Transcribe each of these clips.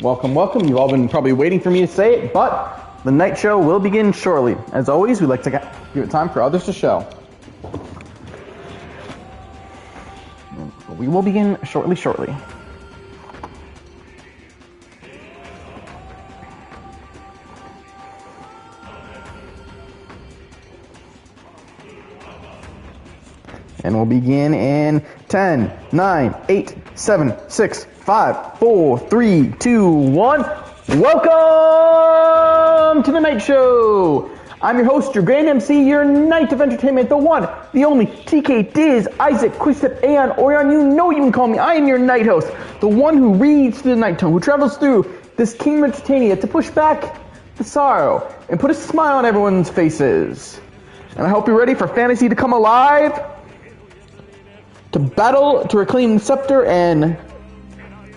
Welcome, welcome. You've all been probably waiting for me to say it, but the night show will begin shortly. As always, we like to give it time for others to show. We will begin shortly. And we'll begin in 10, 9, 8, 7, 6, 5, 4, 3, 2, 1. Welcome to the Night Show! I'm your host, your Grand MC, your Knight of Entertainment, the one, the only, TK Diz, Isaac, Quistep, Aeon, Orion, you know you can call me. I am your Night Host, the one who reads through the night tone, who travels through this Kingdom of Titania to push back the sorrow and put a smile on everyone's faces. And I hope you're ready for fantasy to come alive, to battle, to reclaim the scepter, and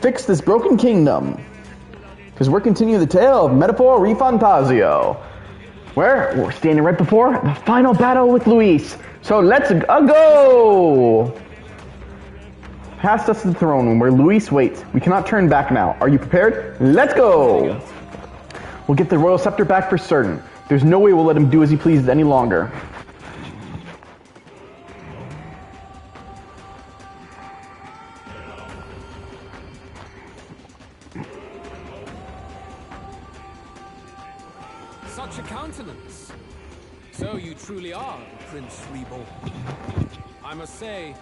fix this broken kingdom. Because we're continuing the tale of Metaphor Refantazio, where we're standing right before the final battle with Luis. So let's go! Past us to the throne room where Luis waits. We cannot turn back now. Are you prepared? Let's go! We'll get the royal scepter back for certain. There's no way we'll let him do as he pleases any longer. Such a countenance. So you truly are Prince Reborn. I must say,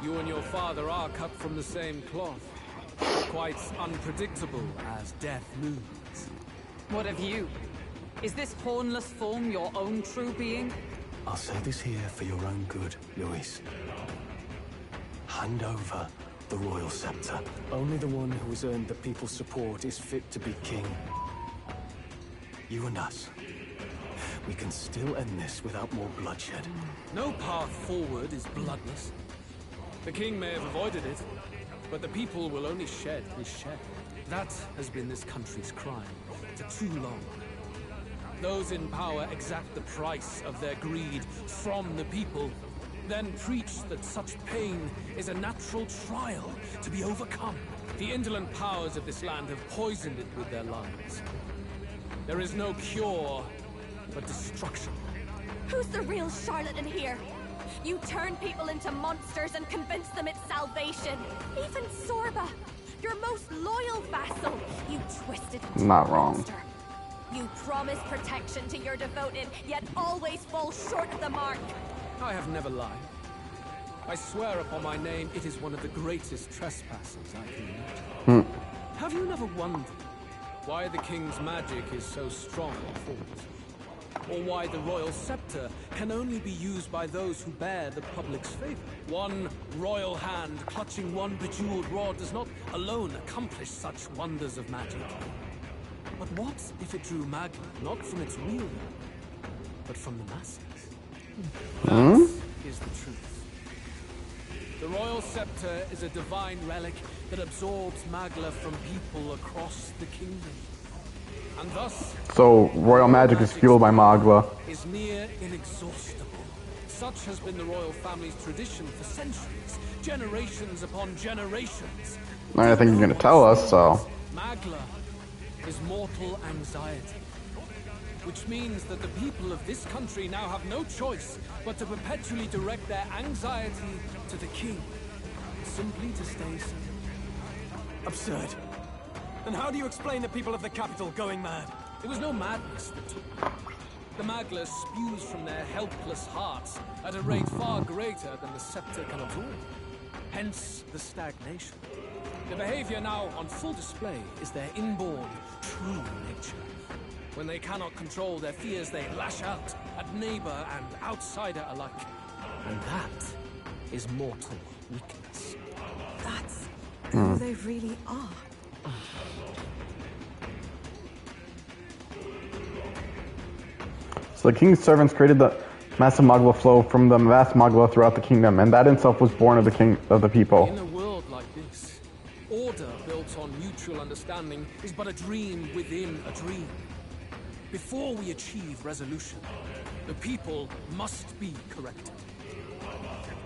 you and your father are cut from the same cloth. Quite unpredictable as death moves. What of you? Is this hornless form your own true being? I'll say this here for your own good, Luis. Hand over the royal scepter. Only the one who has earned the people's support is fit to be king. You and us. We can still end this without more bloodshed. No path forward is bloodless. The king may have avoided it, but the people will only shed his shed. That has been this country's crime for too long. Those in power exact the price of their greed from the people, then preach that such pain is a natural trial to be overcome. The indolent powers of this land have poisoned it with their lies. There is no cure but destruction. Who's the real charlatan here? You turn people into monsters and convince them it's salvation. Even Sorba, your most loyal vassal, you twisted into Not a wrong. monster. You promise protection to your devoted, yet always fall short of the mark. I have never lied. I swear upon my name, it is one of the greatest trespassers I can imagine. Have you never wondered why the king's magic is so strong for it? Or why the royal scepter can only be used by those who bear the public's favor? One royal hand clutching one bejeweled rod does not alone accomplish such wonders of magic. But what if it drew Magla not from its wielder, but from the masses? That is the truth. The royal scepter is a divine relic that absorbs Magla from people across the kingdom. And thus, So royal magic is fueled by Magla. Is near inexhaustible. Such has been the royal family's tradition for centuries, generations upon generations. I think you're gonna tell us, so. Magla is mortal anxiety, which means that the people of this country now have no choice but to perpetually direct their anxiety to the king, simply to stay safe. Absurd. Then how do you explain the people of the capital going mad? It was no madness that took them. The Magla spews from their helpless hearts at a rate far greater than the scepter can absorb. Hence the stagnation. The behavior now on full display is their inborn, true nature. When they cannot control their fears, they lash out at neighbor and outsider alike. And that is mortal weakness. That's who they really are. So the king's servants created the massive Magla flow from the vast Magla throughout the kingdom, and that itself was born of the people. In a world like this, order built on mutual understanding is but a dream within a dream. Before we achieve resolution, the people must be corrected.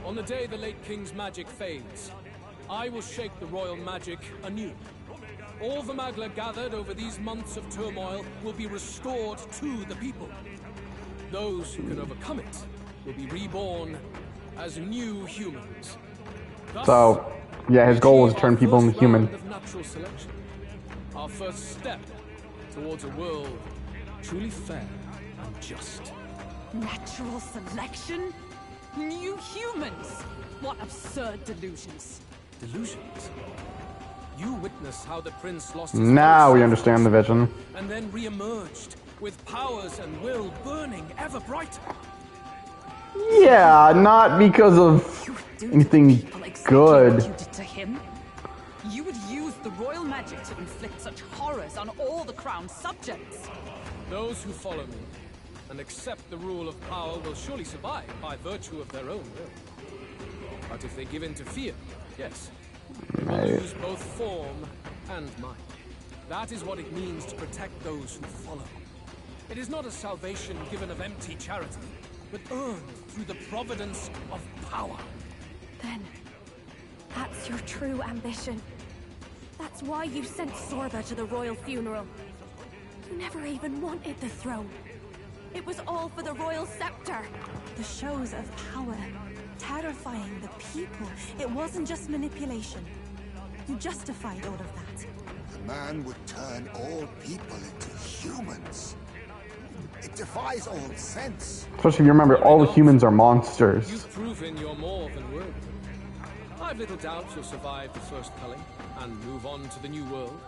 On the day the late king's magic fades, I will shake the royal magic anew. All the Magla gathered over these months of turmoil will be restored to the people. Those who can overcome it will be reborn as new humans. Thus, So, yeah, his goal was to turn people into human. of natural selection. Our first step towards a world truly fair and just. Natural selection? New humans? What absurd delusions. Delusions? You witnessed how the prince lost his Now we very understand the vision. and then re-emerged with powers and will burning ever brighter. Yeah, not because of You would do to anything people exactly good. what you did to him? You would use the royal magic to inflict such horrors on all the crown's subjects. Those who follow me and accept the rule of power will surely survive by virtue of their own will. But if they give in to fear, yes, they will lose both form and mind. That is what it means to protect those who follow. It is not a salvation given of empty charity, but earned through the providence of power. Then, that's your true ambition. That's why you sent Sorba to the royal funeral. You never even wanted the throne. It was all for the royal scepter. The shows of power, terrifying the people. It wasn't just manipulation. You justified all of that. The man would turn all people into humans. It defies all sense. Especially if you remember, all the humans are monsters. You've proven you're more than worthy. I've little doubt you'll survive the first culling and move on to the new world.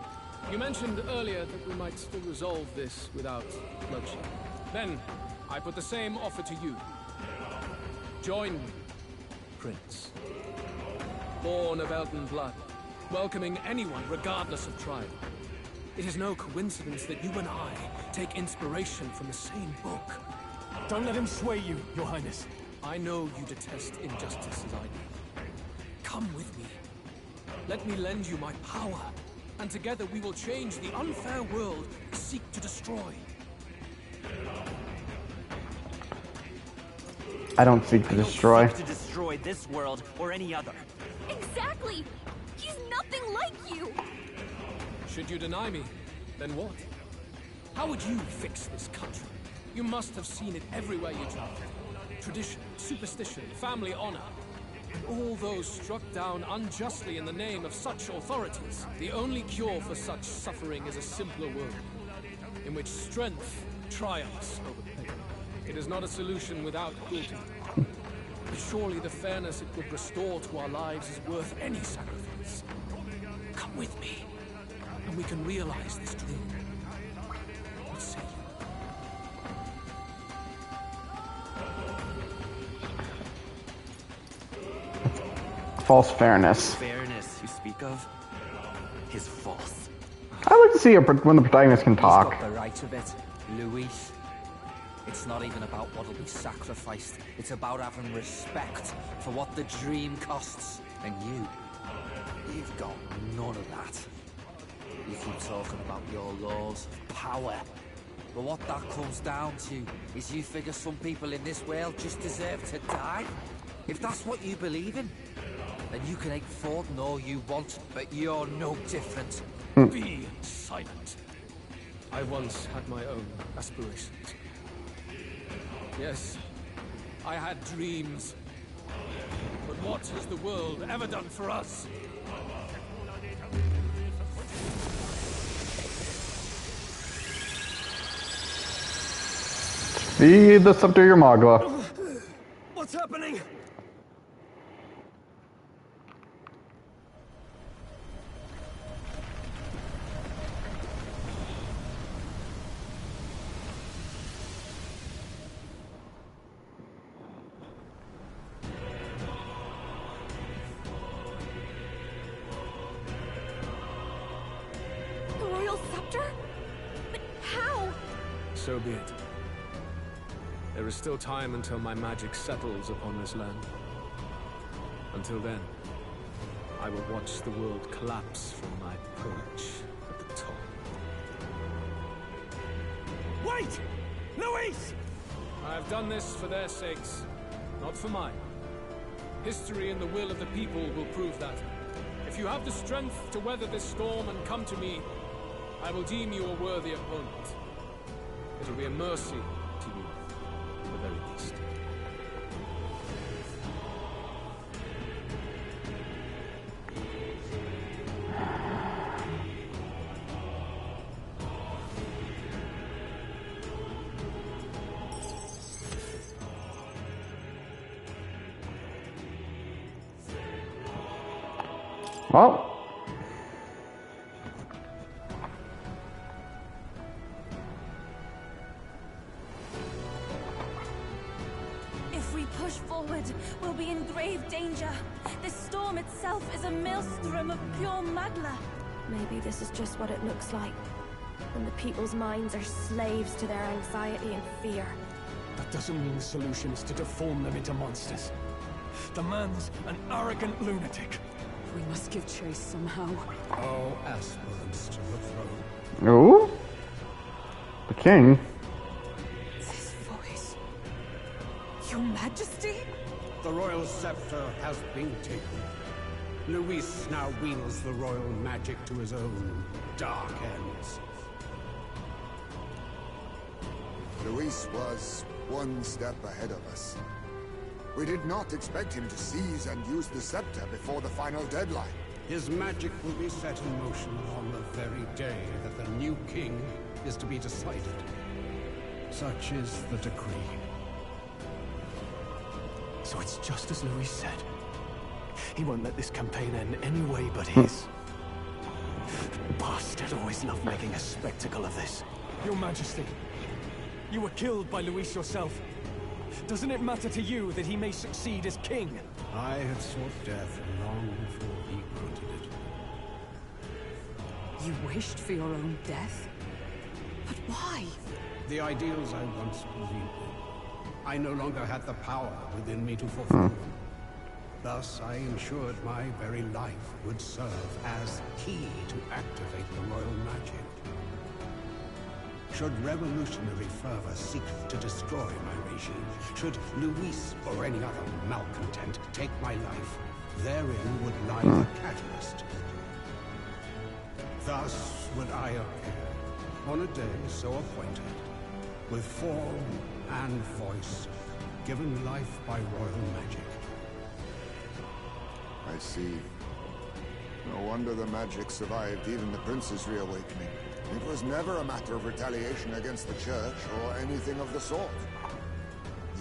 You mentioned earlier that we might still resolve this without bloodshed. Then, I put the same offer to you. Join me, Prince. Born of Elden blood, welcoming anyone regardless of tribe. It is no coincidence that you and I take inspiration from the same book. Don't let him sway you, Your Highness. I know you detest injustice as I do. Come with me. Let me lend you my power, and together we will change the unfair world we seek to destroy. I don't seek to destroy. To destroy this world or any other. Exactly! He's nothing like you! Should you deny me, then what? How would you fix this country? You must have seen it everywhere you traveled. Tradition, superstition, family honor. All those struck down unjustly in the name of such authorities. The only cure for such suffering is a simpler world, in which strength triumphs over pain. It is not a solution without cruelty. But surely the fairness it would restore to our lives is worth any sacrifice. Come with me, and we can realize this dream. What say you? False fairness. Fairness you speak of is false. I like to see when the protagonist can He's talk. got the right of it, Luis. It's not even about what'll be sacrificed. It's about having respect for what the dream costs. And you've got none of that. You keep talking about your laws of power. But what that comes down to is you figure some people in this world just deserve to die. If that's what you believe in, then you can hate Forden all you want, but you're no different. Be silent. I once had my own aspirations. Yes, I had dreams. But what has the world ever done for us? Feed the scepter your Magla. What's happening? The royal scepter? But how? So be it. There is still time until my magic settles upon this land. Until then, I will watch the world collapse from my perch at the top. Wait! Luis! I have done this for their sakes, not for mine. History and the will of the people will prove that. If you have the strength to weather this storm and come to me, I will deem you a worthy opponent. It will be a mercy to you, at the very least. Well. If we push forward, we'll be in grave danger. This storm itself is a maelstrom of pure magma. Maybe this is just what it looks like. When the people's minds are slaves to their anxiety and fear. That doesn't mean the solution is to deform them into monsters. The man's an arrogant lunatic. We must give chase somehow. All aspirants to the throne. Ooh? The king? This voice. Your Majesty? The royal scepter has been taken. Luis now wields the royal magic to his own dark ends. Luis was one step ahead of us. We did not expect him to seize and use the scepter before the final deadline. His magic will be set in motion on the very day that the new king is to be decided. Such is the decree. So it's just as Luis said. He won't let this campaign end any way but his. Bastard always loved making a spectacle of this. Your Majesty, you were killed by Luis yourself. Doesn't it matter to you that he may succeed as king? I had sought death long before he granted it. You wished for your own death? But why? The ideals I once believed in, I no longer had the power within me to fulfill them. Thus, I ensured my very life would serve as key to activate the royal magic. Should revolutionary fervor seek to destroy my regime, should Luis or any other malcontent take my life, therein would lie the catalyst. Thus would I appear, on a day so appointed, with form and voice, given life by royal magic. I see. No wonder the magic survived even the prince's reawakening. It was never a matter of retaliation against the church or anything of the sort.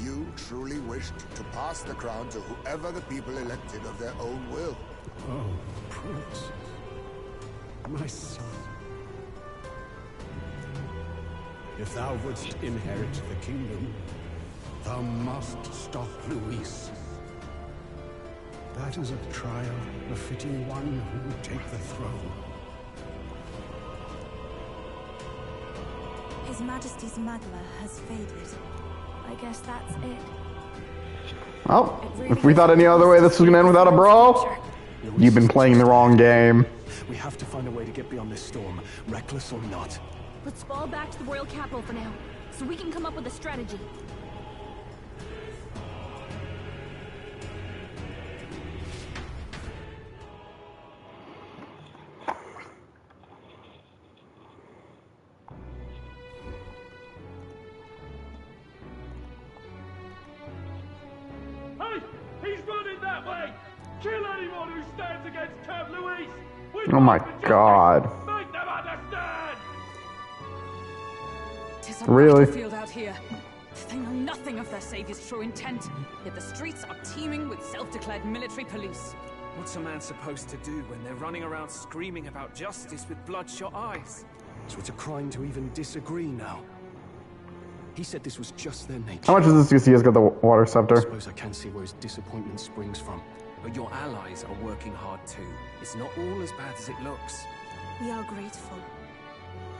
You truly wished to pass the crown to whoever the people elected of their own will. Oh, Prince. My son. If thou wouldst inherit the kingdom, thou must stop Luis. That is a trial befitting one who would take the throne. His Majesty's magma has faded. I guess that's it. Well, if we thought any other way this was gonna end without a brawl, you've been playing the wrong game. We have to find a way to get beyond this storm, reckless or not. Let's fall back to the royal capital for now, so we can come up with a strategy. Oh my god. Make them understand! Tis a Really? battlefield out here. They know nothing of their savior's true intent, yet the streets are teeming with self-declared military police. What's a man supposed to do when they're running around screaming about justice with bloodshot eyes? So it's a crime to even disagree now. He said this was just their nature. How much is this because he has got the water I scepter? suppose I can see where his disappointment springs from. But your allies are working hard too. It's not all as bad as it looks. We are grateful.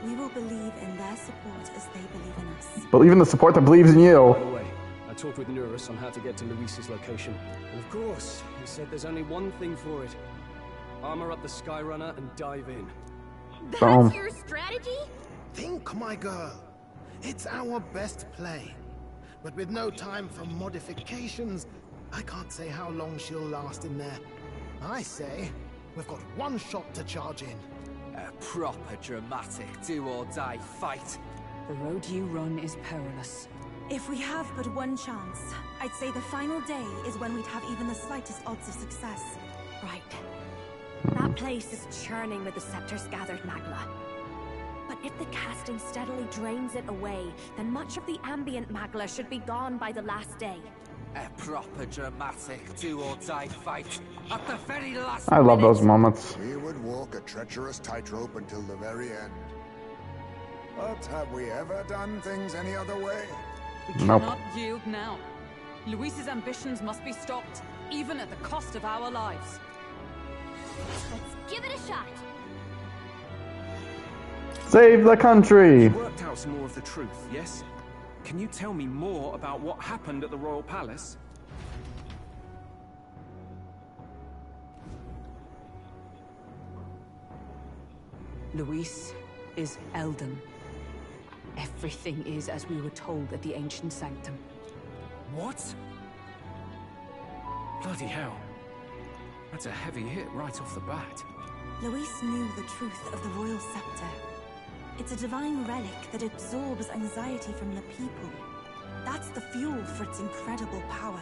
We will believe in their support as they believe in us. Believe in the support that believes in you. By the way, I talked with Nurus on how to get to Luis's location. And of course, he said there's only one thing for it. Armor up the Skyrunner and dive in. Boom. That's your strategy? Think, my girl. It's our best play. But with no time for modifications, I can't say how long she'll last in there. I say, We've got one shot to charge in. A proper dramatic do-or-die fight. The road you run is perilous. If we have but one chance, I'd say the final day is when we'd have even the slightest odds of success. Right. That place is churning with the scepter's gathered magma. But if the casting steadily drains it away, then much of the ambient magma should be gone by the last day. A proper dramatic do-or-die fight at the very last I love minute. those moments. We would walk a treacherous tightrope until the very end. But have we ever done things any other way? We Nope. cannot yield now. Luis's ambitions must be stopped, even at the cost of our lives. Let's give it a shot. Save the country! You worked out some more of the truth, yes? Can you tell me more about what happened at the Royal Palace? Luis is Elden. Everything is as we were told at the ancient sanctum. What? Bloody hell. That's a heavy hit right off the bat. Luis knew the truth of the royal scepter. It's a divine relic that absorbs anxiety from the people. That's the fuel for its incredible power.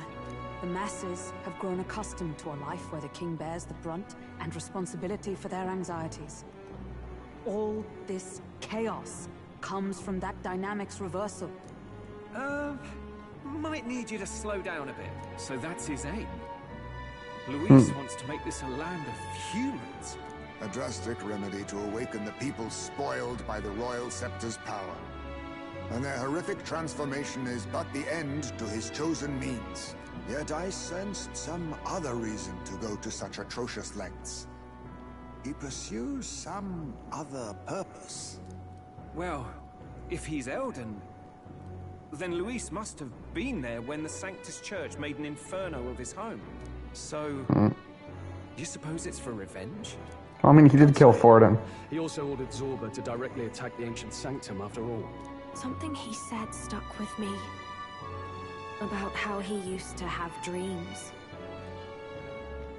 The masses have grown accustomed to a life where the king bears the brunt and responsibility for their anxieties. All this chaos comes from that dynamics reversal. Might need you to slow down a bit. So that's his aim. Luis wants to make this a land of humans. A drastic remedy to awaken the people spoiled by the royal scepter's power. And their horrific transformation is but the end to his chosen means. Yet I sensed some other reason to go to such atrocious lengths. He pursues some other purpose. Well, if he's Elden, then Luis must have been there when the Sanctus Church made an inferno of his home. So, you suppose it's for revenge? I mean, he did kill Forden. He also ordered Zorba to directly attack the ancient sanctum after all. Something he said stuck with me. About how he used to have dreams.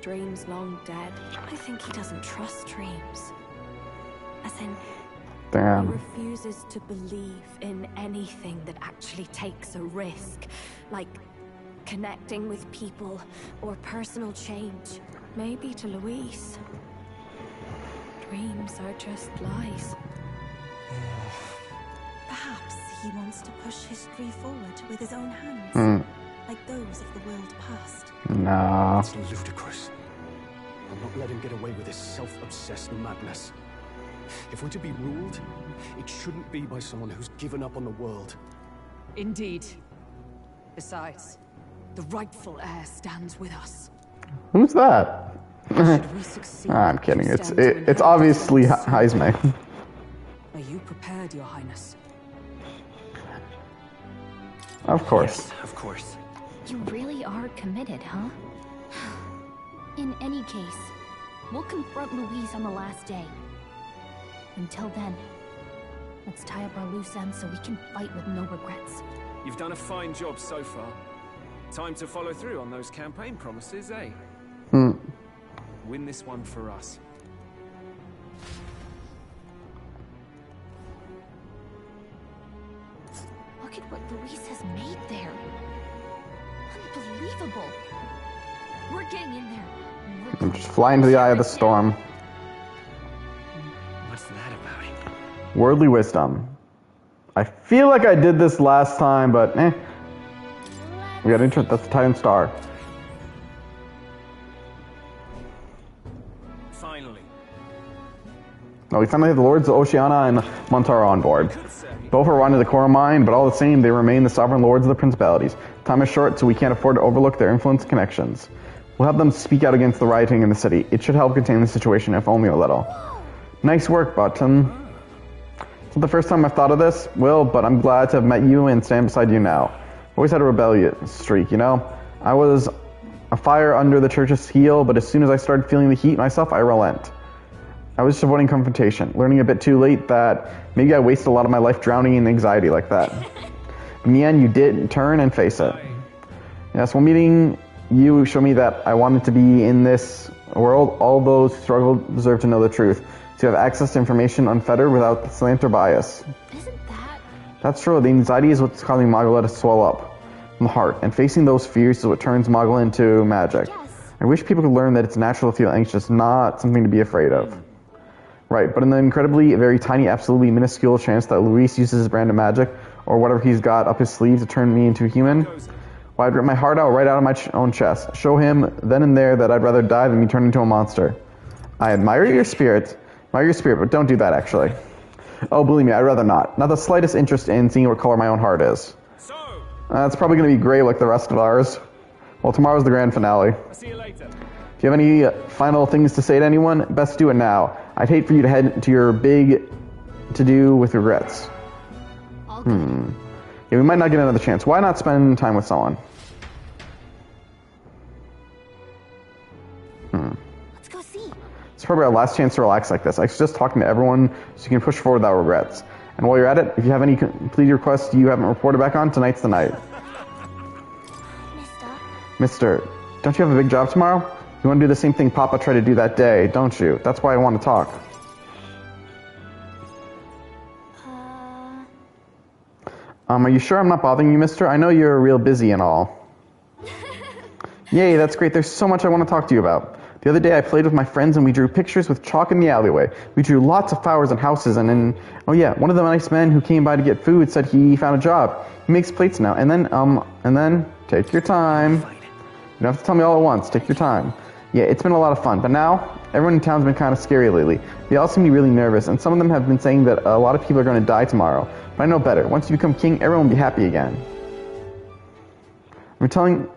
Dreams long dead. I think he doesn't trust dreams. As in, Damn. he refuses to believe in anything that actually takes a risk. Like connecting with people or personal change. Maybe to Luis. Dreams are just lies. Perhaps he wants to push history forward with his own hands, like those of the world past. Nah. It's ludicrous. I'll not let him get away with his self-obsessed madness. If we're to be ruled, it shouldn't be by someone who's given up on the world. Indeed. Besides, the rightful heir stands with us. Who's that? Should we succeed, I'm kidding. he It's stands to it's inherit obviously the throne. Heisme. Are you prepared, Your Highness? Of course. Yes, of course. You really are committed, huh? In any case, we'll confront Luis on the last day. Until then, let's tie up our loose ends so we can fight with no regrets. You've done a fine job so far. Time to follow through on those campaign promises, eh? Win this one for us. Look at what Luis has made there. Unbelievable. We're getting in there. I'm just flying to the eye of the storm. What's that about? Worldly wisdom. I feel like I did this last time, but we got into it. That's the Titan Star. Finally. No, we finally have the Lords of Oceana and Montara on board. Both are wanted the core mine, but all the same, they remain the sovereign lords of the principalities. Time is short, so we can't afford to overlook their influence and connections. We'll have them speak out against the rioting in the city. It should help contain the situation, if only a little. Nice work, Button. It's not the first time I've thought of this, Will, but I'm glad to have met you and stand beside you now. Always had a rebellious streak, you know? I was a fire under the church's heel, but as soon as I started feeling the heat myself, I relent. I was just avoiding confrontation, learning a bit too late that maybe I wasted a lot of my life drowning in anxiety like that. In the end, you did turn and face it. Yes, well, meeting you showed me that I wanted to be in this A world all those who struggle deserve to know the truth. To have access to information unfettered without slant or bias. Isn't that... That's true. The anxiety is what's causing Magala to swell up from the heart. And facing those fears is what turns Magala into magic. Yes. I wish people could learn that it's natural to feel anxious, not something to be afraid of. Right, but in the incredibly, very tiny, absolutely minuscule chance that Luis uses his brand of magic, or whatever he's got up his sleeve to turn me into a human, well, I'd rip my heart out right out of my own chest. Show him then and there that I'd rather die than be turned into a monster. I admire your spirit, but don't do that, actually. Oh, believe me, I'd rather not. Not the slightest interest in seeing what color my own heart is. It's probably going to be gray like the rest of ours. Well, tomorrow's the grand finale. I'll see you later. If you have any final things to say to anyone, best do it now. I'd hate for you to head to your big to-do with regrets. Yeah, we might not get another chance. Why not spend time with someone? Let's go see. It's probably our last chance to relax like this. I suggest talking to everyone so you can push forward without regrets. And while you're at it, if you have any complete requests you haven't reported back on, tonight's the night. Mister, don't you have a big job tomorrow? You want to do the same thing Papa tried to do that day, don't you? That's why I want to talk. Are you sure I'm not bothering you, mister? I know you're real busy and all. Yay, that's great. There's so much I want to talk to you about. The other day I played with my friends and we drew pictures with chalk in the alleyway. We drew lots of flowers and houses and oh yeah, one of the nice men who came by to get food said he found a job. He makes plates now. And then, take your time. You don't have to tell me all at once. Take your time. Yeah, it's been a lot of fun, but now everyone in town's been kind of scary lately. They all seem to be really nervous, and some of them have been saying that a lot of people are going to die tomorrow. But I know better. Once you become king, everyone will be happy again. I'm telling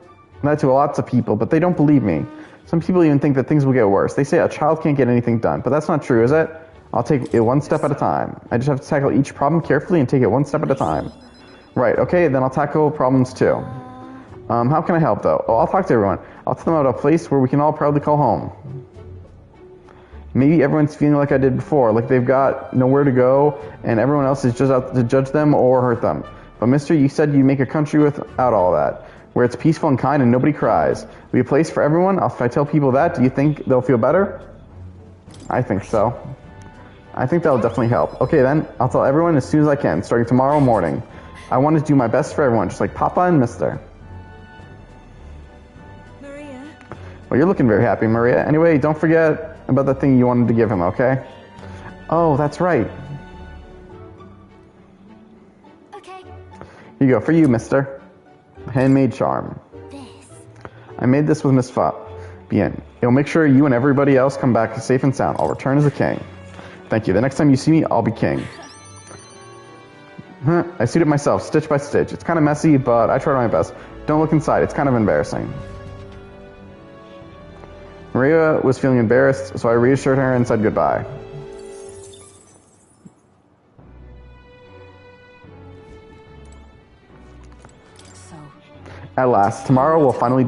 that to lots of people, but they don't believe me. Some people even think that things will get worse. They say a child can't get anything done, but that's not true, is it? I'll take it one step at a time. I just have to tackle each problem carefully and take it one step at a time. Right, okay, then I'll tackle problems too. How can I help, though? Oh, I'll talk to everyone. I'll tell them about a place where we can all proudly call home. Maybe everyone's feeling like I did before, like they've got nowhere to go, and everyone else is just out to judge them or hurt them. But mister, you said you'd make a country without all that, where it's peaceful and kind and nobody cries. Will be a place for everyone? If I tell people that, do you think they'll feel better? I think so. I think that'll definitely help. Okay then, I'll tell everyone as soon as I can, starting tomorrow morning. I want to do my best for everyone, just like Papa and Mister. Well, you're looking very happy, Maria. Anyway, don't forget about the thing you wanted to give him, okay? Oh, that's right. Okay. Here you go, for you, mister. Handmade charm. This. I made this with Miss Fa. Bien. It'll make sure you and everybody else come back safe and sound. I'll return as a king. Thank you. The next time you see me, I'll be king. I sewed it myself, stitch by stitch. It's kind of messy, but I tried my best. Don't look inside. It's kind of embarrassing. Maria was feeling embarrassed, so I reassured her and said goodbye. So, At last, tomorrow we'll finally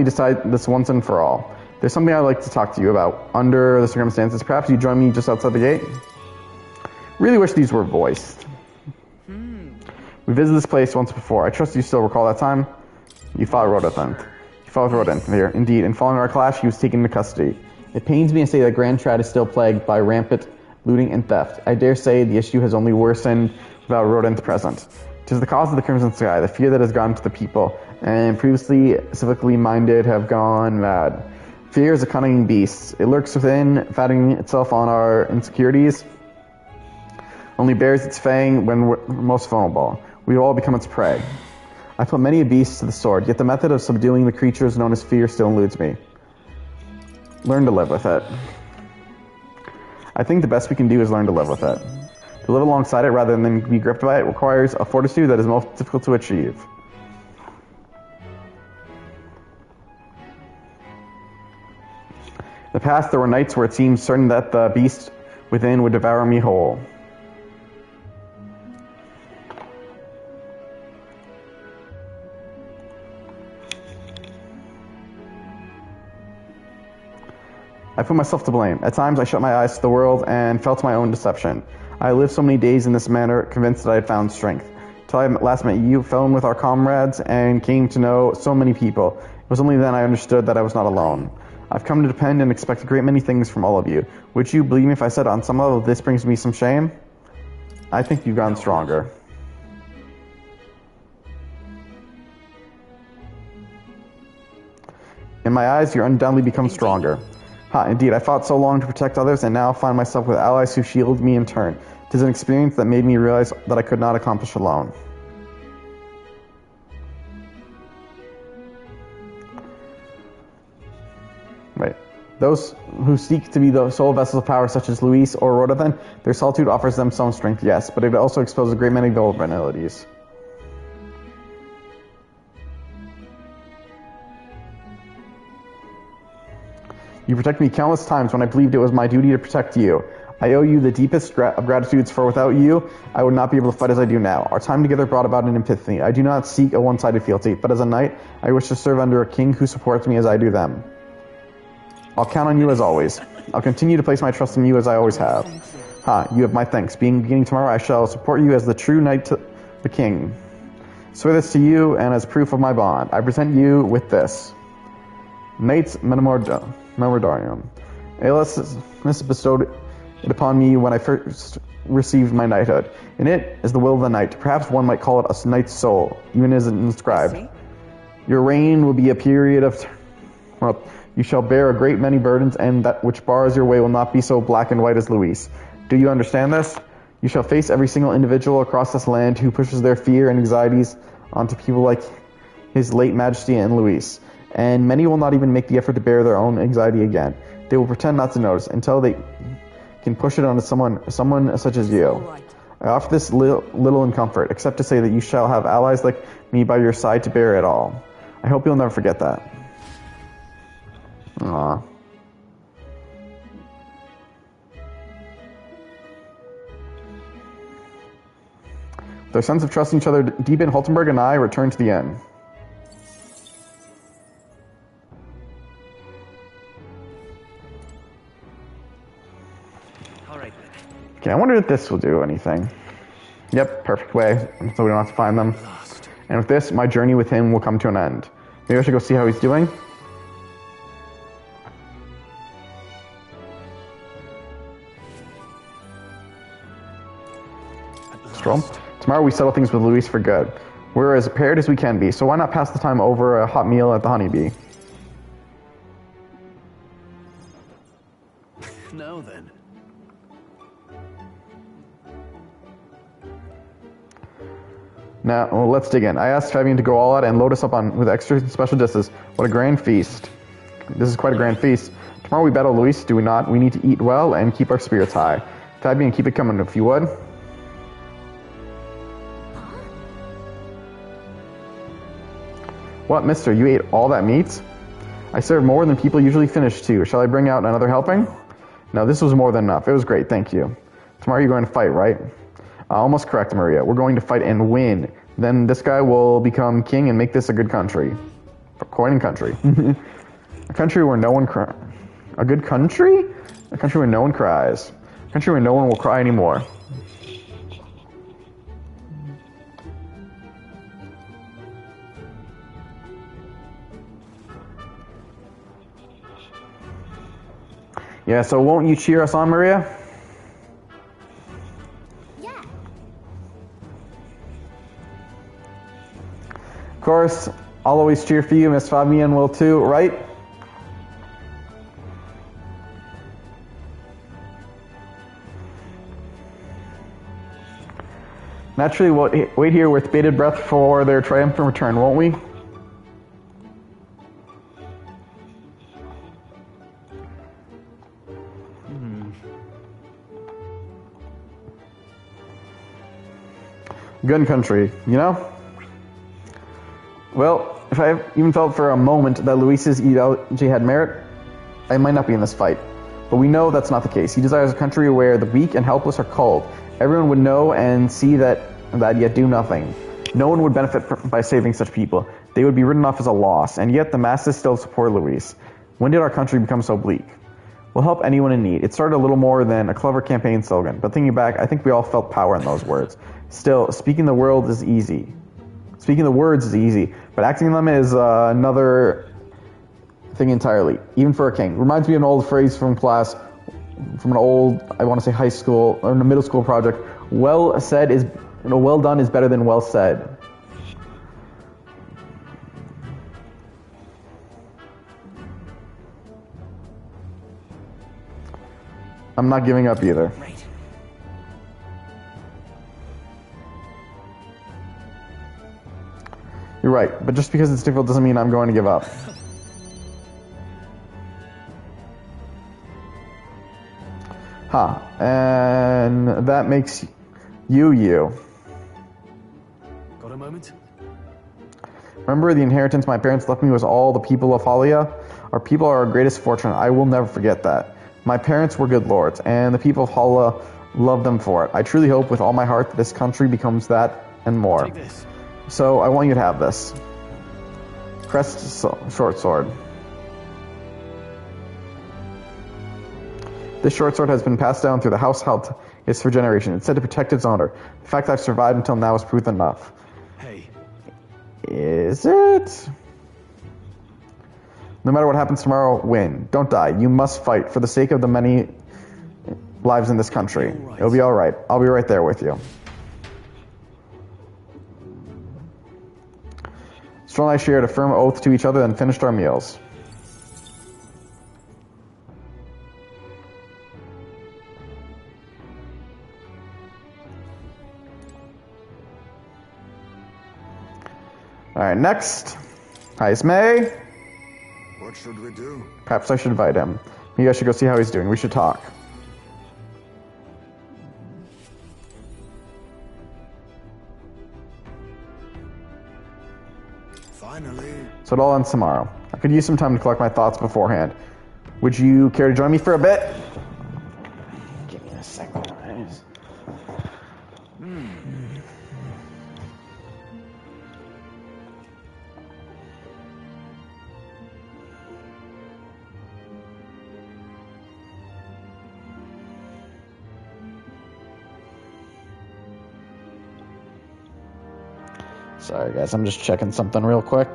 decide this once and for all. There's something I'd like to talk to you about. Under the circumstances, perhaps you join me just outside the gate? Really wish these were voiced. We visited this place once before. I trust you still recall that time? You fought Rodothan. Here. Indeed, in following our clash, he was taken into custody. It pains me to say that Grand Trad is still plagued by rampant looting and theft. I dare say the issue has only worsened without Rodent present. 'Tis the cause of the Crimson Sky, the fear that has gone to the people, and previously civically minded have gone mad. Fear is a cunning beast. It lurks within, fattening itself on our insecurities, only bears its fang when we're most vulnerable. We all become its prey. I put many a beast to the sword, yet the method of subduing the creatures known as fear still eludes me. Learn to live with it. I think the best we can do is learn to live with it. To live alongside it rather than be gripped by it requires a fortitude that is most difficult to achieve. In the past, there were nights where it seemed certain that the beast within would devour me whole. I put myself to blame. At times, I shut my eyes to the world and felt my own deception. I lived so many days in this manner, convinced that I had found strength. Till I last met you, fell in with our comrades, and came to know so many people. It was only then I understood that I was not alone. I've come to depend and expect a great many things from all of you. Would you believe me if I said on some level this brings me some shame? I think you've gotten stronger. In my eyes, you're undoubtedly become stronger. Indeed, I fought so long to protect others, and now find myself with allies who shield me in turn. 'Tis an experience that made me realize that I could not accomplish alone. Wait. Those who seek to be the sole vessels of power, such as Luis or Rodothan, their solitude offers them some strength, yes, but it also exposes a great many vulnerabilities. You protect me countless times when I believed it was my duty to protect you. I owe you the deepest of gratitudes, for without you, I would not be able to fight as I do now. Our time together brought about an epiphany. I do not seek a one-sided fealty, but as a knight, I wish to serve under a king who supports me as I do them. I'll count on you as always. I'll continue to place my trust in you as I always have. You have my thanks. Beginning tomorrow, I shall support you as the true knight to the king. Swear this to you, and as proof of my bond, I present you with this. Knight's Memorandum. Aeolus bestowed it upon me when I first received my knighthood. In it is the will of the knight. Perhaps one might call it a knight's soul, even as inscribed. Your reign will be a period of... Well, you shall bear a great many burdens, and that which bars your way will not be so black and white as Luis. Do you understand this? You shall face every single individual across this land who pushes their fear and anxieties onto people like His late Majesty and Luis. And many will not even make the effort to bear their own anxiety again. They will pretend not to notice until they can push it onto someone such as you. I offer this little in comfort, except to say that you shall have allies like me by your side to bear it all. I hope you'll never forget that. Aww. With our sense of trusting each other deep in, Haltenberg and I return to the inn. Okay, I wonder if this will do anything. Yep, perfect way, so we don't have to find them. And with this, my journey with him will come to an end. Maybe I should go see how he's doing. Strom. Tomorrow we settle things with Luis for good. We're as prepared as we can be, so why not pass the time over a hot meal at the Honeybee? Now then. Now, well, let's dig in. I asked Fabian to go all out and load us up on with extra special dishes. What a grand feast. This is quite a grand feast. Tomorrow we battle Luis, do we not? We need to eat well and keep our spirits high. Fabian, keep it coming if you would. What, mister? You ate all that meat? I served more than people usually finish too. Shall I bring out another helping? No, this was more than enough. It was great, thank you. Tomorrow you're going to fight, right? Almost correct, Maria. We're going to fight and win. Then this guy will become king and make this a good country. Coin country. A country where no one cries. A good country? A country where no one cries. A country where no one will cry anymore. Yeah, so won't you cheer us on, Maria? Of course, I'll always cheer for you. Miss Fabian will too, right? Naturally, we'll wait here with bated breath for their triumphant return, won't we? Gun country, you know? Well, if I even felt for a moment that Luis's ideology had merit, I might not be in this fight. But we know that's not the case. He desires a country where the weak and helpless are culled. Everyone would know and see that yet do nothing. No one would benefit by saving such people. They would be written off as a loss, and yet the masses still support Luis. When did our country become so bleak? We'll help anyone in need. It started a little more than a clever campaign slogan, but thinking back, I think we all felt power in those words. Still, speaking the words is easy, but acting them is another thing entirely, even for a king. Reminds me of an old phrase from class, from an old, I want to say high school, or a middle school project. Well done is better than well said. I'm not giving up either. Right. You're right, but just because it's difficult doesn't mean I'm going to give up. Huh. And that makes you you. Got a moment? Remember the inheritance my parents left me was all the people of Halia? Our people are our greatest fortune. I will never forget that. My parents were good lords, and the people of Halia love them for it. I truly hope with all my heart that this country becomes that and more. Take this. So I want you to have this. Crest short sword. This short sword has been passed down through the household for generations. It's said to protect its owner. The fact that I've survived until now is proof enough. Hey. Is it? No matter what happens tomorrow, win. Don't die. You must fight for the sake of the many lives in this country. Right. It'll be all right. I'll be right there with you. Stroll and I shared a firm oath to each other and finished our meals. Alright, next. Hi, it's May. What should we do? Perhaps I should invite him. Maybe I should go see how he's doing. We should talk. Finally. So it all ends tomorrow. I could use some time to collect my thoughts beforehand. Would you care to join me for a bit? Give me a second, guys. Sorry, guys. I'm just checking something real quick.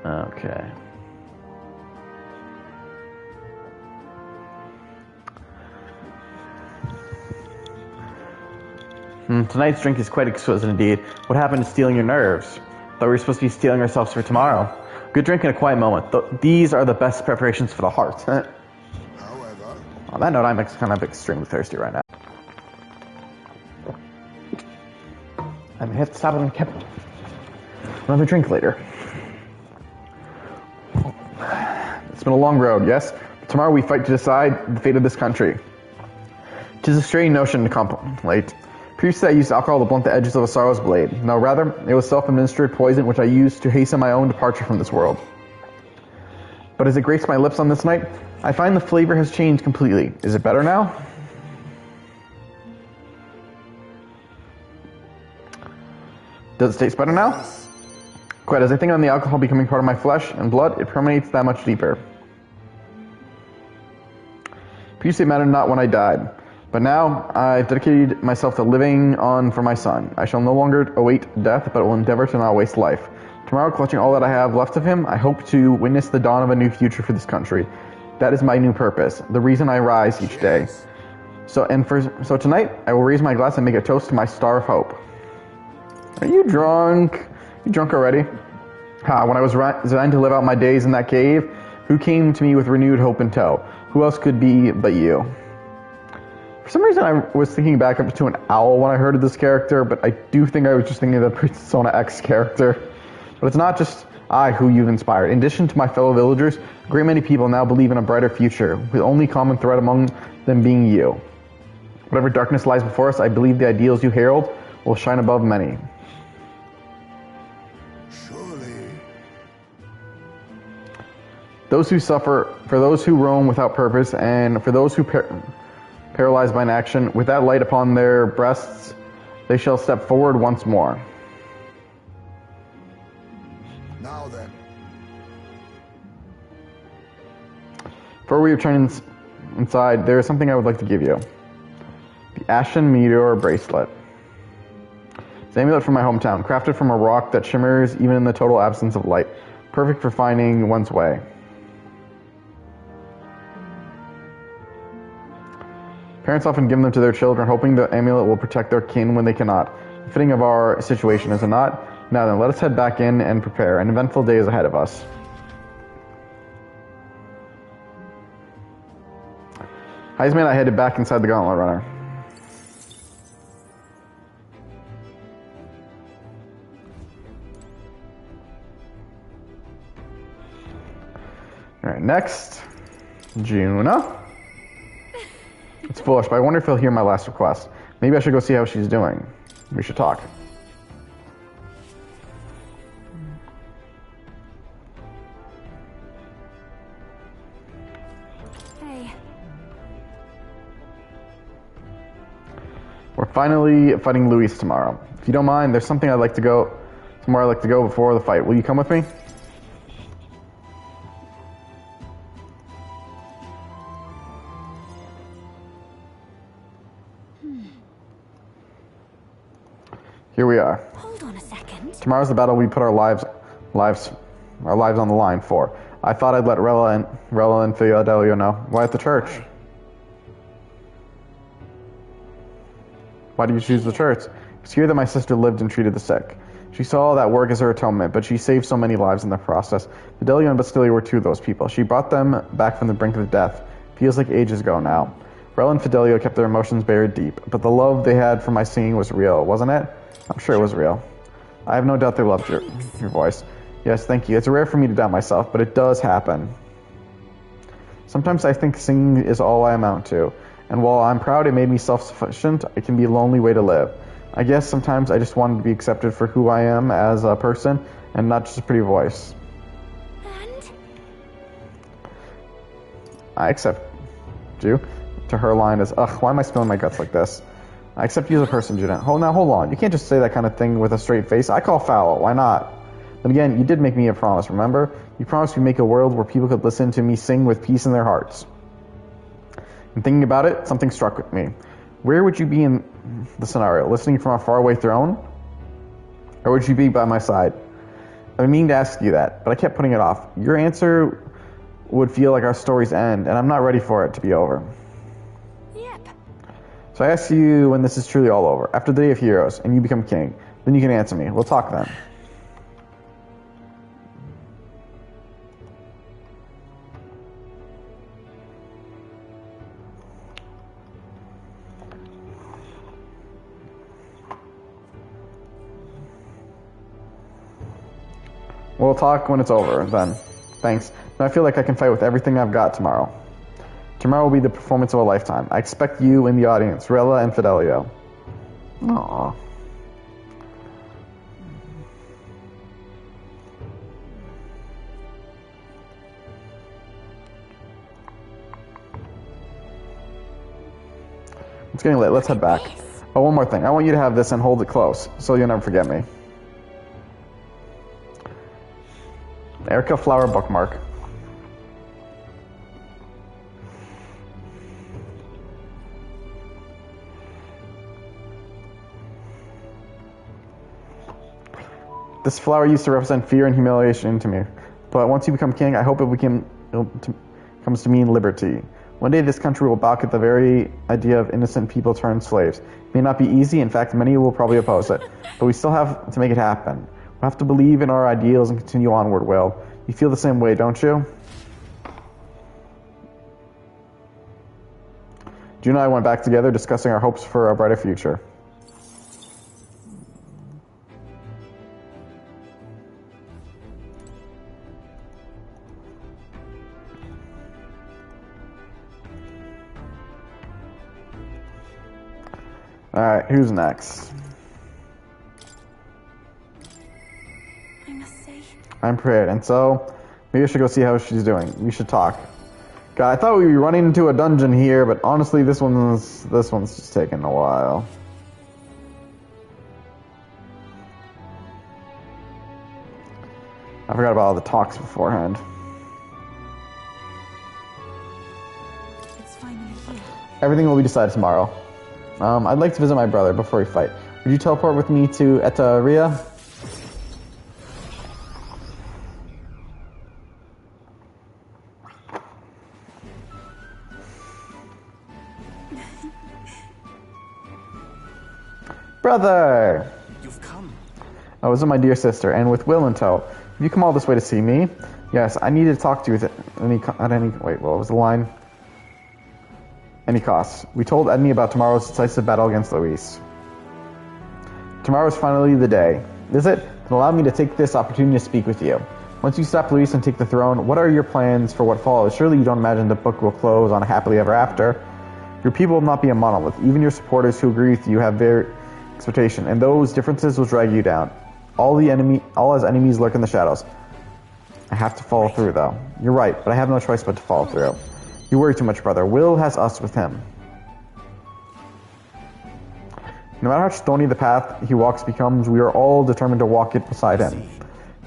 Okay. Tonight's drink is quite exquisite indeed. What happened to stealing your nerves? Thought we were supposed to be stealing ourselves for tomorrow. Good drink and a quiet moment. These are the best preparations for the heart. However, on that note, I'm kind of extremely thirsty right now. I may have to stop and get another drink later. It's been a long road, yes? But tomorrow we fight to decide the fate of this country. 'Tis a strange notion to contemplate. Previously I used alcohol to blunt the edges of a sorrow's blade. No, rather, it was self-administered poison which I used to hasten my own departure from this world. But as it grates my lips on this night, I find the flavor has changed completely. Is it better now? Does it taste better now? Quite, as I think on the alcohol becoming part of my flesh and blood, it permeates that much deeper. Previously it mattered not when I died. But now, I've dedicated myself to living on for my son. I shall no longer await death, but will endeavor to not waste life. Tomorrow, clutching all that I have left of him, I hope to witness the dawn of a new future for this country. That is my new purpose, the reason I rise each day. So tonight, I will raise my glass and make a toast to my star of hope. Are you drunk? You drunk already? When I was designed to live out my days in that cave, who came to me with renewed hope in tow? Who else could be but you? For some reason, I was thinking back up to an owl when I heard of this character, but I do think I was just thinking of the Persona X character. But it's not just I who you've inspired. In addition to my fellow villagers, a great many people now believe in a brighter future, with the only common thread among them being you. Whatever darkness lies before us, I believe the ideals you herald will shine above many. surely. Those who suffer, for those who roam without purpose, and for those who paralyzed by inaction, with that light upon their breasts, they shall step forward once more. Now then. Before we return Inside, there is something I would like to give you. The Ashen Meteor Bracelet. It's an amulet from my hometown, crafted from a rock that shimmers even in the total absence of light. Perfect for finding one's way. Parents often give them to their children, hoping the amulet will protect their kin when they cannot. Fitting of our situation, is it not? Now then, let us head back in and prepare. An eventful day is ahead of us. Heisman and I headed back inside the Gauntlet Runner. Alright, next. Juna. It's foolish, but I wonder if he'll hear my last request. Maybe I should go see how she's doing. We should talk. Hey. We're finally fighting Luis tomorrow. If you don't mind, there's somewhere I'd like to go before the fight. Will you come with me? Here we are. Hold on a second. Tomorrow's the battle we put our lives on the line for. I thought I'd let Rella and Fidelio know. Why at the church? Why did you choose the church? It's here that my sister lived and treated the sick. She saw that work as her atonement, but she saved so many lives in the process. Fidelio and Bastilio were two of those people. She brought them back from the brink of death. Feels like ages ago now. Rella and Fidelio kept their emotions buried deep, but the love they had for my singing was real, wasn't it? I'm sure it was real. I have no doubt they loved your voice. Yes, thank you. It's rare for me to doubt myself, but it does happen. Sometimes I think singing is all I amount to, and while I'm proud it made me self-sufficient, it can be a lonely way to live. I guess sometimes I just wanted to be accepted for who I am as a person, and not just a pretty voice. And? I accept you. To her line is, ugh, why am I spilling my guts like this? I accept you as a person, Juna. Hold on. You can't just say that kind of thing with a straight face. I call foul. Why not? Then again, you did make me a promise, remember? You promised you'd make a world where people could listen to me sing with peace in their hearts. And thinking about it, something struck with me. Where would you be in the scenario? Listening from a faraway throne? Or would you be by my side? I've been meaning to ask you that, but I kept putting it off. Your answer would feel like our story's end, and I'm not ready for it to be over. So I ask you when this is truly all over, after the Day of Heroes, and you become king. Then you can answer me. We'll talk then. We'll talk when it's over, then. Thanks. Now I feel like I can fight with everything I've got tomorrow. Tomorrow will be the performance of a lifetime. I expect you in the audience, Rella and Fidelio. Aww. It's getting late. Let's head back. Oh, one more thing. I want you to have this and hold it close, so you'll never forget me. Erica Flower bookmark. This flower used to represent fear and humiliation to me, but once you become king, I hope comes to mean liberty. One day this country will balk at the very idea of innocent people turned slaves. It may not be easy, in fact many will probably oppose it, but we still have to make it happen. We have to believe in our ideals and continue onward, Will. You feel the same way, don't you? June and I went back together discussing our hopes for a brighter future. Alright, who's next? I must say. I'm prepared, and so maybe I should go see how she's doing. We should talk. God, I thought we'd be running into a dungeon here, but honestly this one's just taking a while. I forgot about all the talks beforehand. It's fine. Everything will be decided tomorrow. I'd like to visit my brother before we fight. Would you teleport with me to Etaria? Brother! You've come. I was with my dear sister, and with Will in tow. Have you come all this way to see me? Yes, I needed to talk to you wait, what was the line? Any cost. We told Edney about tomorrow's decisive battle against Luis. Tomorrow is finally the day. Is it? Then allow me to take this opportunity to speak with you. Once you stop Luis and take the throne, what are your plans for what follows? Surely you don't imagine the book will close on a happily ever after. Your people will not be a monolith. Even your supporters who agree with you have their expectation, and those differences will drag you down. All as enemies lurk in the shadows. I have to follow through, though. You're right, but I have no choice but to follow through. You worry too much, brother. Will has us with him. No matter how stony the path he walks becomes, we are all determined to walk it beside him.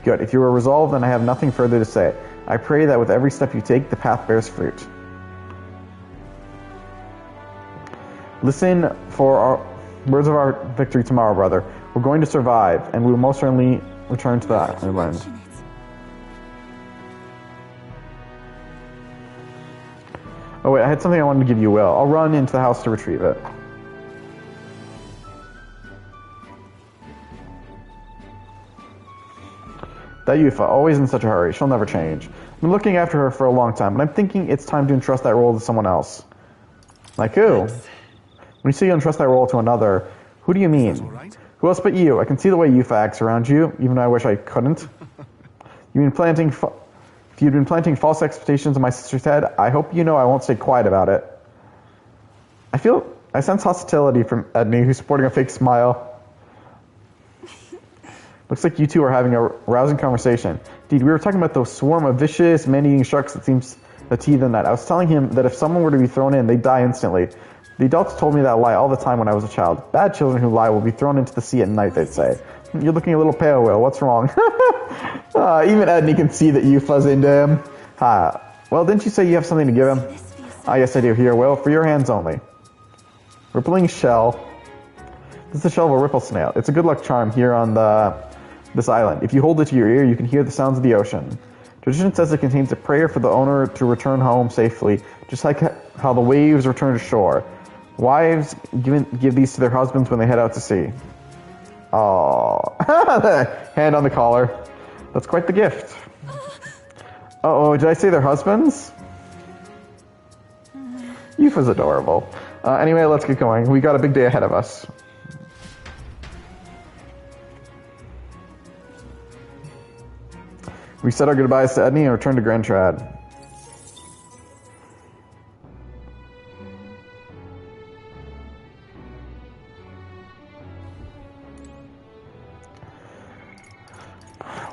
Good. If you are resolved, then I have nothing further to say. I pray that with every step you take, the path bears fruit. Listen for our words of our victory tomorrow, brother. We're going to survive, and we will most certainly return to the island. Oh wait, I had something I wanted to give you, Will. I'll run into the house to retrieve it. That Yufa, always in such a hurry. She'll never change. I've been looking after her for a long time, but I'm thinking it's time to entrust that role to someone else. Like who? When you say you entrust that role to another, who do you mean? Who else but you? I can see the way Yufa acts around you, even though I wish I couldn't. If you've been planting false expectations in my sister's head, I hope you know I won't stay quiet about it. I sense hostility from Edney, who's sporting a fake smile. Looks like you two are having a rousing conversation. Indeed, we were talking about the swarm of vicious, man-eating sharks that seems to teeth in that. I was telling him that if someone were to be thrown in, they'd die instantly. The adults told me that lie all the time when I was a child. Bad children who lie will be thrown into the sea at night, they'd say. You're looking a little pale, Will. What's wrong? Even Edney can see that Yufa's into him. Well, didn't you say you have something to give him? Yes, I do. Here, Will. For your hands only. Rippling shell. This is the shell of a ripple snail. It's a good luck charm here on this island. If you hold it to your ear, you can hear the sounds of the ocean. Tradition says it contains a prayer for the owner to return home safely, just like how the waves return to shore. Wives give these to their husbands when they head out to sea. Oh, hand on the collar. That's quite the gift. Uh-oh, did I say their husbands? Yufa's adorable. Anyway, let's get going. We got a big day ahead of us. We said our goodbyes to Edney and returned to Grand Trad.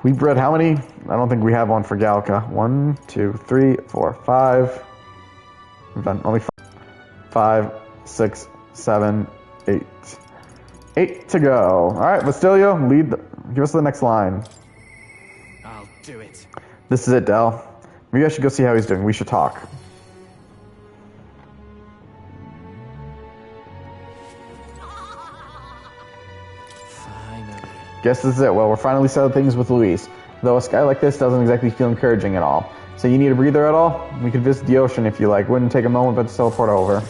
We've read how many? I don't think we have one for Galka. 1, 2, 3, 4, 5. We've done only 5, 6, 7, 8. 8 to go. Alright, Bastilio, give us the next line. I'll do it. This is it, Del. Maybe I should go see how he's doing. We should talk. Guess this is it. Well, we're finally settled things with Luis. Though a sky like this doesn't exactly feel encouraging at all. So you need a breather at all? We could visit the ocean if you like. Wouldn't take a moment but to teleport over.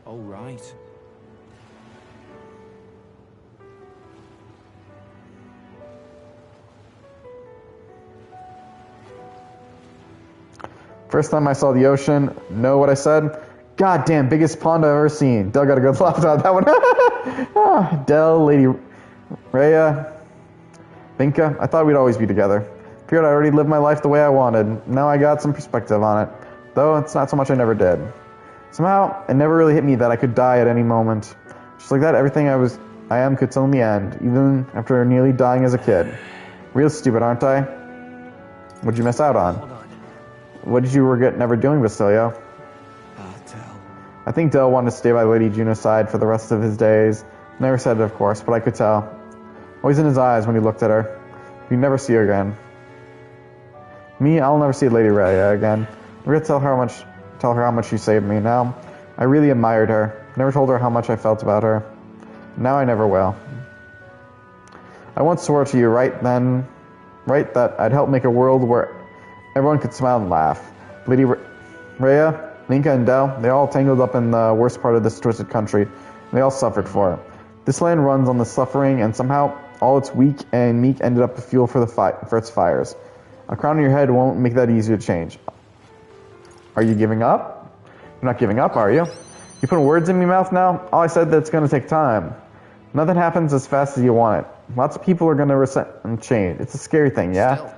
All right. First time I saw the ocean, know what I said? God damn, biggest pond I've ever seen. Del got a good laugh out of that one. Del, Lady Rhea, Binka, I thought we'd always be together. Figured I already lived my life the way I wanted. Now I got some perspective on it. Though it's not so much I never did. Somehow, it never really hit me that I could die at any moment. Just like that, everything I am could suddenly end, even after nearly dying as a kid. Real stupid, aren't I? What'd you miss out on? What did you regret never doing, Basilio? I think Del wanted to stay by Lady Juno's side for the rest of his days. Never said it, of course, but I could tell. Always in his eyes when he looked at her. We'd never see her again. Me, I'll never see Lady Rhea again. I'm gonna tell her how much she saved me. Now, I really admired her. Never told her how much I felt about her. Now I never will. I once swore to you that I'd help make a world where everyone could smile and laugh. Lady Rhea, Linka, and Del, they all tangled up in the worst part of this twisted country, and they all suffered for it. This land runs on the suffering, and somehow all its weak and meek ended up the fuel for its fires. A crown on your head won't make that easy to change. Are you giving up? You're not giving up, are you? You putting words in my mouth now? All I said that it's going to take time. Nothing happens as fast as you want it. Lots of people are going to resent and change. It's a scary thing, yeah?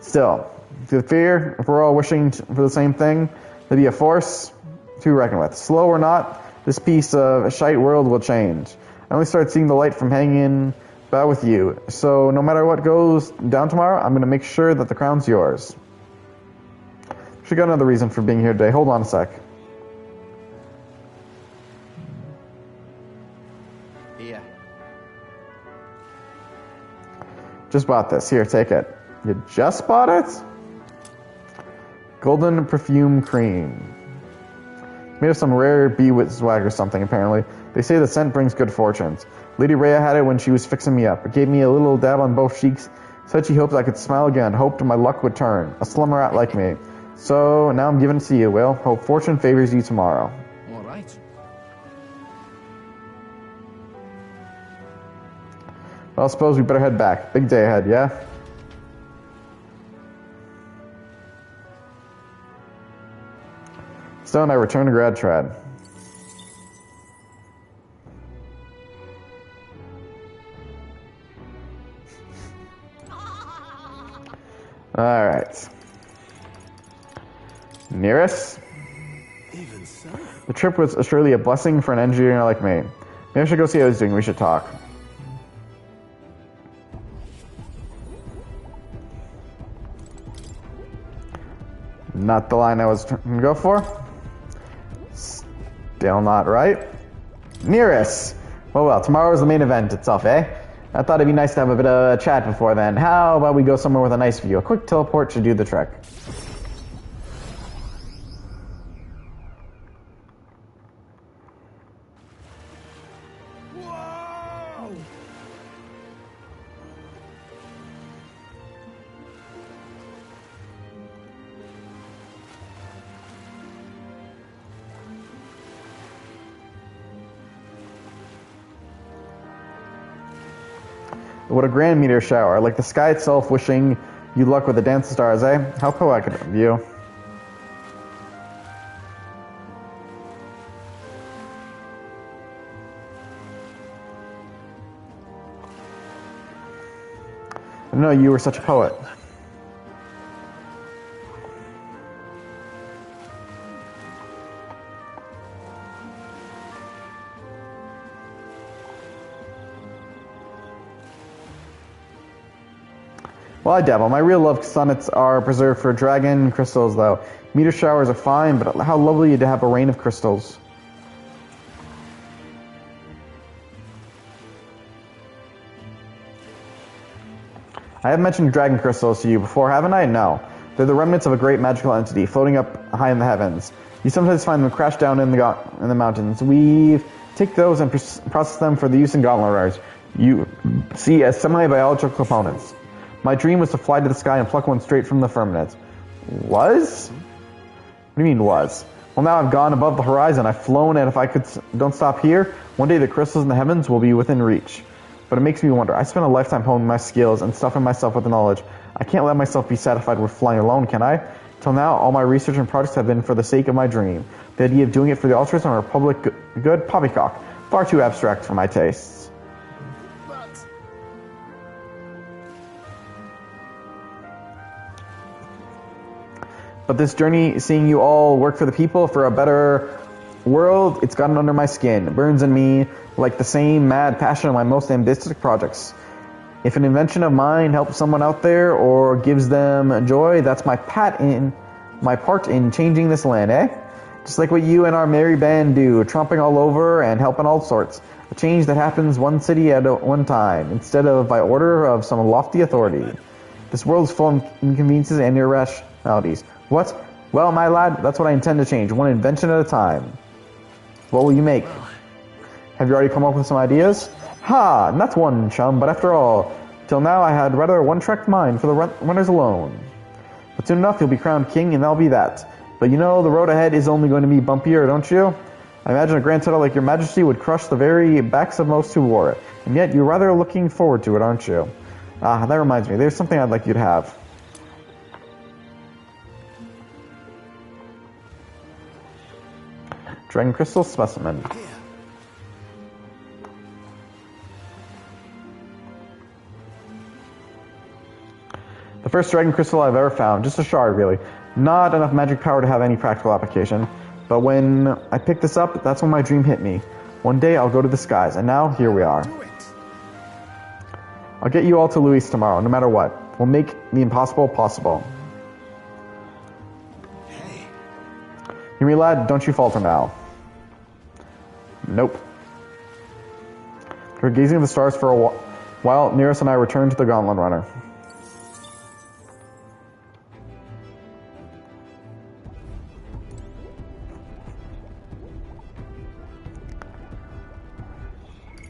Still, the fear, if we're all wishing for the same thing, to be a force to be reckoned with. Slow or not, this piece of shite world will change. I only started seeing the light from hanging about with you. So no matter what goes down tomorrow, I'm going to make sure that the crown's yours. She got another reason for being here today. Hold on a sec. Here. Just bought this. Here, take it. You just bought it? Golden perfume cream. Made of some rare beeswax or something, apparently. They say the scent brings good fortunes. Lady Rhea had it when she was fixing me up. It gave me a little dab on both cheeks. Said she hoped I could smile again. Hoped my luck would turn. A slumber rat like me. So now I'm giving it to you, Will. Hope fortune favors you tomorrow. All right. Well, I suppose we better head back. Big day ahead, yeah? So, and I return to Grad Trad. Alright. Nearest? Even so. The trip was surely a blessing for an engineer like me. Maybe I should go see how he's doing. We should talk. Not the line I was trying to go for. Still not right. Nearest. Well, tomorrow's the main event itself, eh? I thought it'd be nice to have a bit of a chat before then. How about we go somewhere with a nice view? A quick teleport should do the trick. Whoa! What a grand meteor shower, like the sky itself wishing you luck with the dance of stars, eh? How poetic of you. I didn't know you were such a poet. Well, I dabble. My real love sonnets are preserved for dragon crystals, though. Meteor showers are fine, but how lovely to have a rain of crystals. I have mentioned dragon crystals to you before, haven't I? No. They're the remnants of a great magical entity floating up high in the heavens. You sometimes find them crashed down in the mountains. We take those and process them for the use in gauntlet riders. You see as semi-biological components. My dream was to fly to the sky and pluck one straight from the firmament. Was? What do you mean, was? Well, now I've gone above the horizon. I've flown, and if I don't stop here, one day the crystals in the heavens will be within reach. But it makes me wonder. I spent a lifetime honing my skills and stuffing myself with knowledge. I can't let myself be satisfied with flying alone, can I? Till now, all my research and projects have been for the sake of my dream. The idea of doing it for the altruism or public good, poppycock. Far too abstract for my tastes. But this journey, seeing you all work for the people, for a better world, it's gotten under my skin. It burns in me like the same mad passion of my most ambitious projects. If an invention of mine helps someone out there or gives them joy, that's my part in changing this land, eh? Just like what you and our merry band do, tromping all over and helping all sorts. A change that happens one city at one time, instead of by order of some lofty authority. This world is full of inconveniences and irrationalities. What? Well, my lad, that's what I intend to change, one invention at a time. What will you make? Have you already come up with some ideas? Ha! Not one, chum, but after all, till now I had rather a one-track mind for the runners alone. But soon enough you'll be crowned king, and that'll be that. But you know, the road ahead is only going to be bumpier, don't you? I imagine a grand title like your majesty would crush the very backs of most who wore it. And yet, you're rather looking forward to it, aren't you? Ah, that reminds me, there's something I'd like you to have. Dragon Crystal Specimen. The first Dragon Crystal I've ever found. Just a shard, really. Not enough magic power to have any practical application. But when I picked this up, that's when my dream hit me. One day I'll go to the skies, and now, here we are. I'll get you all to Luis tomorrow, no matter what. We'll make the impossible possible. Hey. Hear me, lad? Don't you falter now. Nope. We're gazing at the stars for a while. Nereus and I return to the Gauntlet Runner.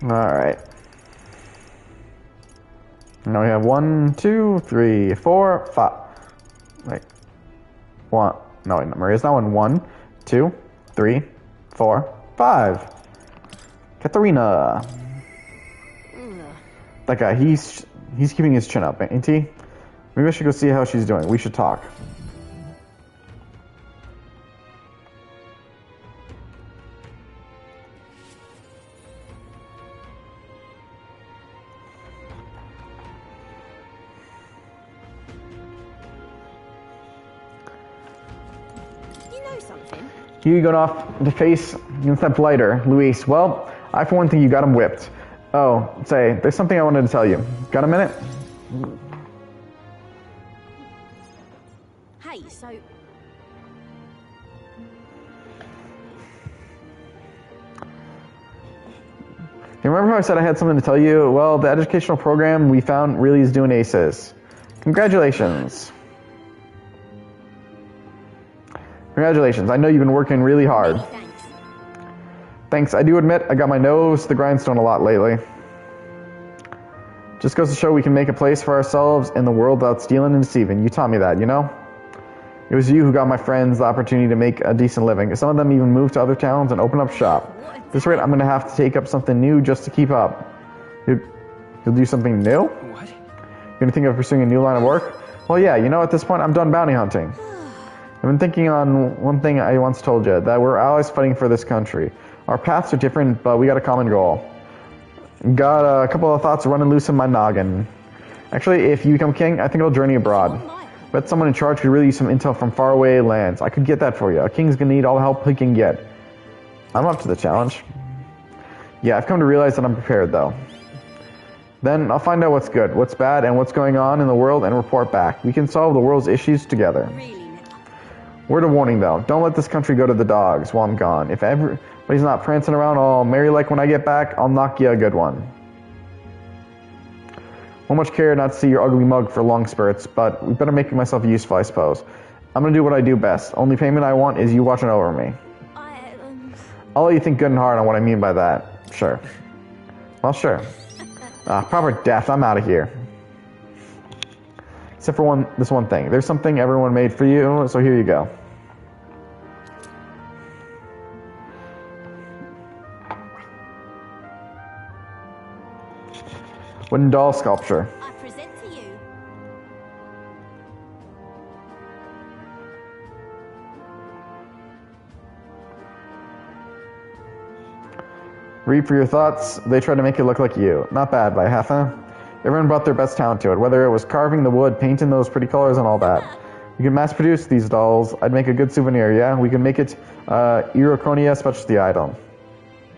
Alright. Now we have 1, 2, 3, 4, 5. Wait. 1. No, wait, Maria's now in 1, 2, 3, 4, 5. Katarina. That guy, he's keeping his chin up, ain't he? Maybe I should go see how she's doing. We should talk. You going off to face against that blighter, Luis. Well, I for one think you got him whipped. Oh, say, there's something I wanted to tell you. Got a minute? Hey, so... You remember how I said I had something to tell you? Well, the educational program we found really is doing aces. Congratulations. Congratulations. I know you've been working really hard. Thanks. I do admit I got my nose to the grindstone a lot lately. Just goes to show we can make a place for ourselves in the world without stealing and deceiving. You taught me that, you know? It was you who got my friends the opportunity to make a decent living. Some of them even moved to other towns and opened up shop. At this rate, I'm going to have to take up something new just to keep up. You'll do something new? What? You're going to think of pursuing a new line of work? Well, yeah, you know, at this point, I'm done bounty hunting. I've been thinking on one thing I once told you, that we're allies fighting for this country. Our paths are different, but we got a common goal. Got a couple of thoughts running loose in my noggin. Actually, if you become king, I think I'll journey abroad. Bet someone in charge could really use some intel from faraway lands. I could get that for you. A king's gonna need all the help he can get. I'm up to the challenge. Yeah, I've come to realize that I'm prepared, though. Then I'll find out what's good, what's bad, and what's going on in the world and report back. We can solve the world's issues together. Word of warning, though. Don't let this country go to the dogs while I'm gone. If everybody's not prancing around all merry like when I get back, I'll knock you a good one. Won't much care not to see your ugly mug for long spurts, but we better make myself useful, I suppose. I'm gonna do what I do best. Only payment I want is you watching over me. I'll let you think good and hard on what I mean by that. Sure. Well, sure. Proper death. I'm out of here. Except for this one thing. There's something everyone made for you, so here you go. Wooden doll sculpture. I present to you. Read for your thoughts. They try to make it look like you. Not bad by half, huh? Everyone brought their best talent to it, whether it was carving the wood, painting those pretty colors, and all that. We could mass produce these dolls. I'd make a good souvenir, yeah? We could make it Euroconia specialty item.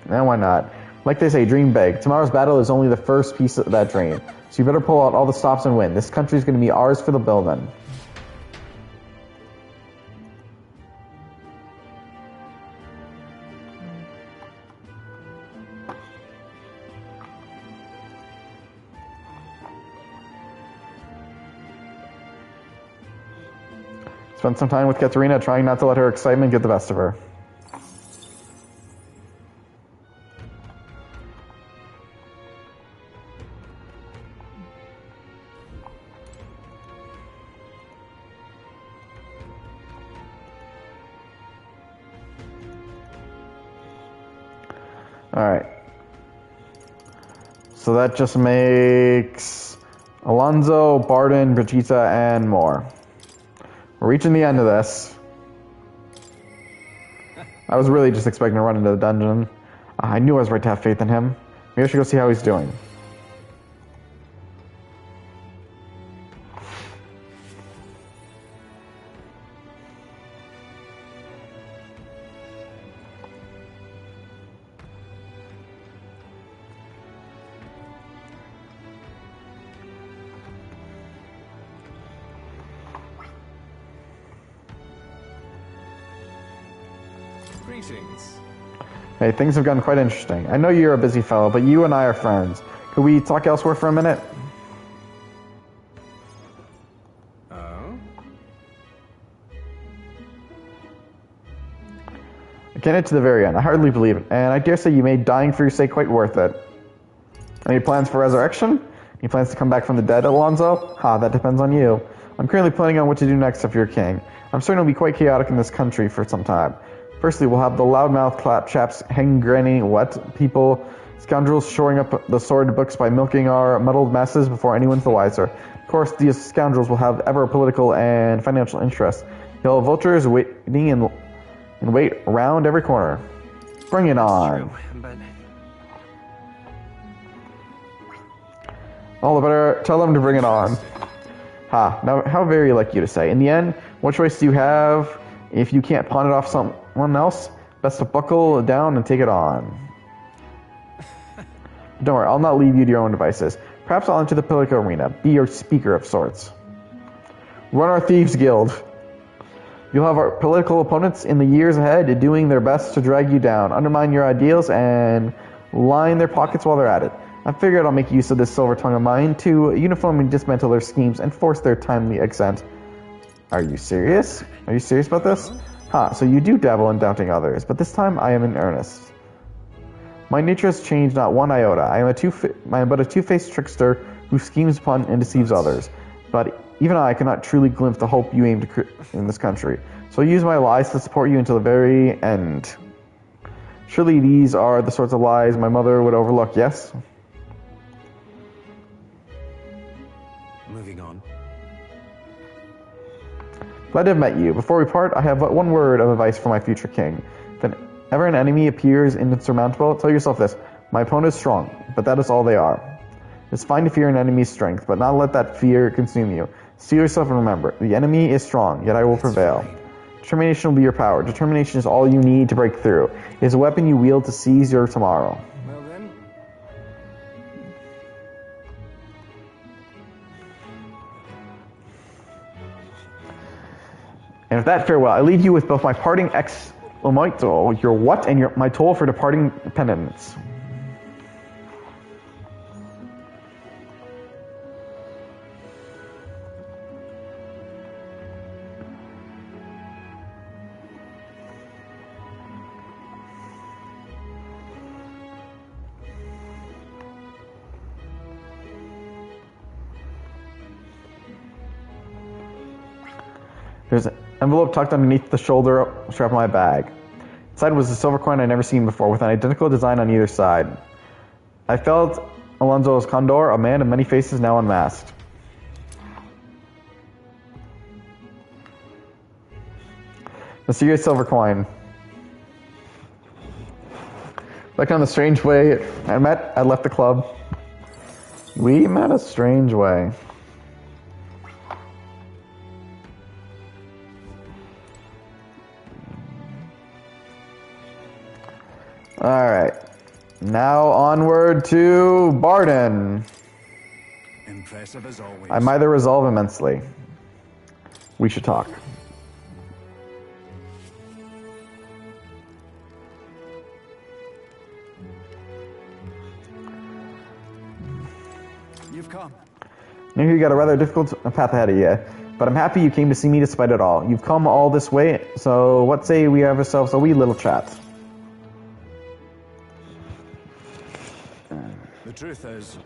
And why not? Like they say, dream big. Tomorrow's battle is only the first piece of that dream. So you better pull out all the stops and win. This country's going to be ours for the building. Spend some time with Katerina, trying not to let her excitement get the best of her. Alright. So that just makes Alonso, Barden, Brigitte, and more. We're reaching the end of this. I was really just expecting to run into the dungeon. I knew I was right to have faith in him. Maybe I should go see how he's doing. Greetings. Hey, things have gotten quite interesting. I know you're a busy fellow, but you and I are friends. Could we talk elsewhere for a minute? Oh? I can't get to the very end. I hardly believe it. And I dare say you made dying for your sake quite worth it. Any plans for resurrection? Any plans to come back from the dead, Alonso? Ha, that depends on you. I'm currently planning on what to do next if you're king. I'm certain it'll be quite chaotic in this country for some time. Firstly, we'll have the loudmouth clapchaps hang granny what people, scoundrels shoring up the sword books by milking our muddled masses before anyone's the wiser. Of course, these scoundrels will have ever political and financial interests. You'll have vultures waiting and wait around every corner. Bring it on. All the better, tell them to bring it on. Ha, now how very like you to say. In the end, what choice do you have if you can't pawn it off someone else? Best to buckle down and take it on. Don't worry, I'll not leave you to your own devices. Perhaps I'll enter the political arena, be your speaker of sorts. Run our Thieves Guild. You'll have our political opponents in the years ahead doing their best to drag you down, undermine your ideals, and line their pockets while they're at it. I figured I'll make use of this silver tongue of mine to uniformly dismantle their schemes and force their timely exit. Are you serious? Are you serious about this? Ha, so you do dabble in doubting others, but this time I am in earnest. My nature has changed not one iota. I am but a two-faced trickster who schemes upon and deceives others. But even I cannot truly glimpse the hope you aim to create in this country. So I use my lies to support you until the very end. Surely these are the sorts of lies my mother would overlook, yes? Moving on. Glad to have met you. Before we part, I have but one word of advice for my future king. If ever an enemy appears insurmountable, tell yourself this: my opponent is strong, but that is all they are. It's fine to fear an enemy's strength, but not let that fear consume you. See yourself and remember, the enemy is strong, yet I will prevail. Determination will be your power. Determination is all you need to break through. It is a weapon you wield to seize your tomorrow. Well then. And with that farewell, I leave you with both my parting exclamatory, your what, and my toll for departing penitence. There's an envelope tucked underneath the shoulder strap of my bag. Inside was a silver coin I'd never seen before, with an identical design on either side. I felt Alonso's Condor, a man of many faces now unmasked. Mysterious silver coin. Like on the strange way I left the club. We met a strange way. Alright. Now onward to Barden. Impressive as always. I might resolve immensely. We should talk. You've come. Maybe you got a rather difficult path ahead of you. But I'm happy you came to see me despite it all. You've come all this way, so what say we have ourselves a wee little chat? The truth is...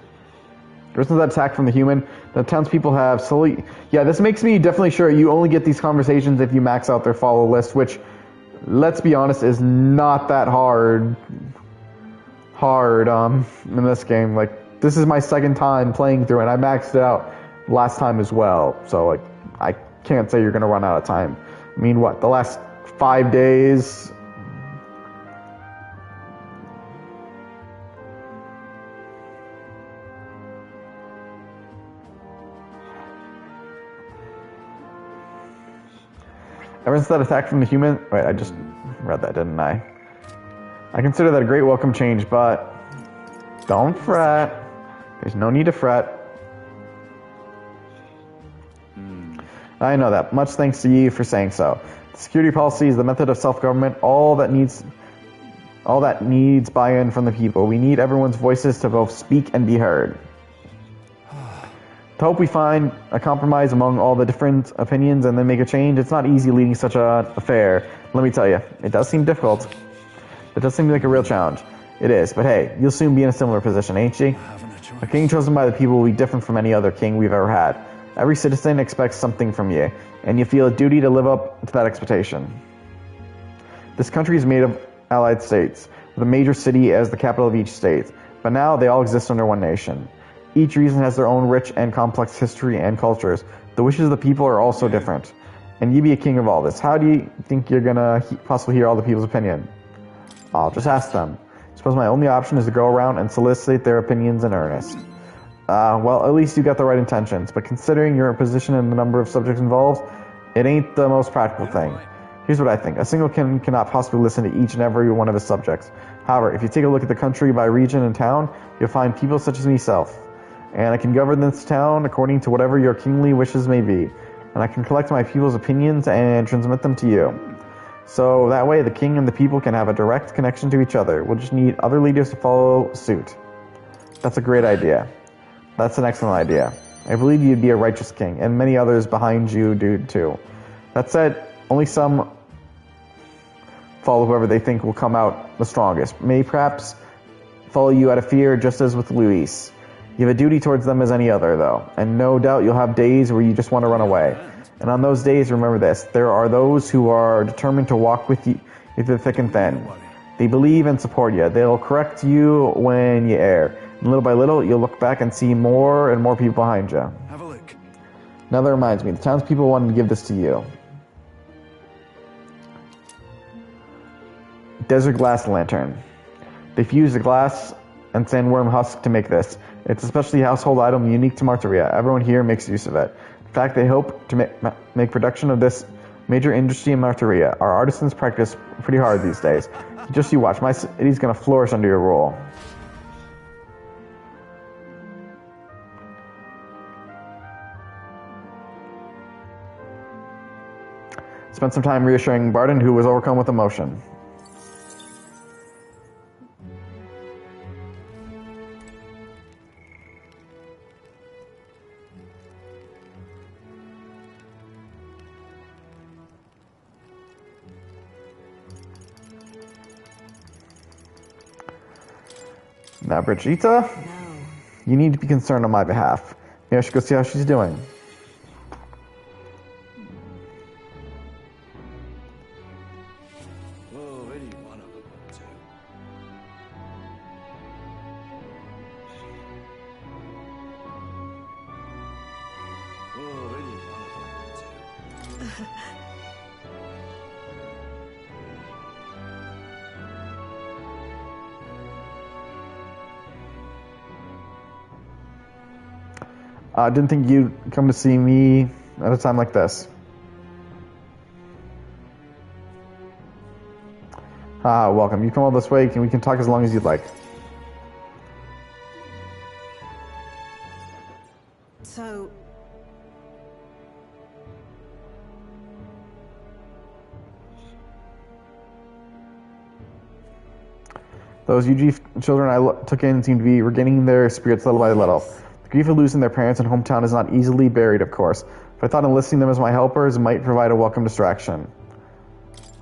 There isn't that attack from the human. The townspeople have slowly... Yeah, this makes me definitely sure you only get these conversations if you max out their follow list, which, let's be honest, is not that hard in this game. Like, this is my second time playing through it, and I maxed it out last time as well. So, like, I can't say you're going to run out of time. I mean, what, the last 5 days... Ever since that attack from the human... Wait, I just read that, didn't I? I consider that a great welcome change, but... Don't fret. There's no need to fret. I know that. Much thanks to you for saying so. The security policy is the method of self-government, all that needs buy-in from the people. We need everyone's voices to both speak and be heard. To hope we find a compromise among all the different opinions and then make a change. It's not easy leading such an affair. Let me tell you, it does seem difficult. It does seem like a real challenge. It is, but hey, you'll soon be in a similar position, ain't she? A king chosen by the people will be different from any other king we've ever had. Every citizen expects something from you, and you feel a duty to live up to that expectation. This country is made of allied states, with a major city as the capital of each state, but now they all exist under one nation. Each region has their own rich and complex history and cultures. The wishes of the people are also different. And you be a king of all this. How do you think you're going to possibly hear all the people's opinion? I'll just ask them. I suppose my only option is to go around and solicit their opinions in earnest. Well, at least you got the right intentions, but considering your position and the number of subjects involved, it ain't the most practical thing. Here's what I think. A single king cannot possibly listen to each and every one of his subjects. However, if you take a look at the country by region and town, you'll find people such as myself. And I can govern this town according to whatever your kingly wishes may be. And I can collect my people's opinions and transmit them to you. So that way the king and the people can have a direct connection to each other. We'll just need other leaders to follow suit. That's a great idea. That's an excellent idea. I believe you'd be a righteous king, and many others behind you do too. That said, only some follow whoever they think will come out the strongest. May perhaps follow you out of fear, just as with Luis. You have a duty towards them as any other, though, and no doubt you'll have days where you just want to run away. And on those days, remember this, there are those who are determined to walk with you through thick and thin. They believe and support you. They'll correct you when you err. And little by little, you'll look back and see more and more people behind you. Have a look. Now that reminds me, the townspeople wanted to give this to you. Desert glass lantern. They fused the glass and sandworm husk to make this. It's a specialty household item unique to Martyria. Everyone here makes use of it. In fact, they hope to make production of this major industry in Martyria. Our artisans practice pretty hard these days. Just you watch, my city's gonna flourish under your rule. Spent some time reassuring Barton, who was overcome with emotion. Now, Brigitte, you need to be concerned on my behalf. Maybe I should go see how she's doing. I didn't think you'd come to see me at a time like this. Welcome. You come all this way, we can talk as long as you'd like. So... Those UG children I took in seem to be regaining their spirits little by little. The grief of losing their parents and hometown is not easily buried, of course, but I thought enlisting them as my helpers might provide a welcome distraction.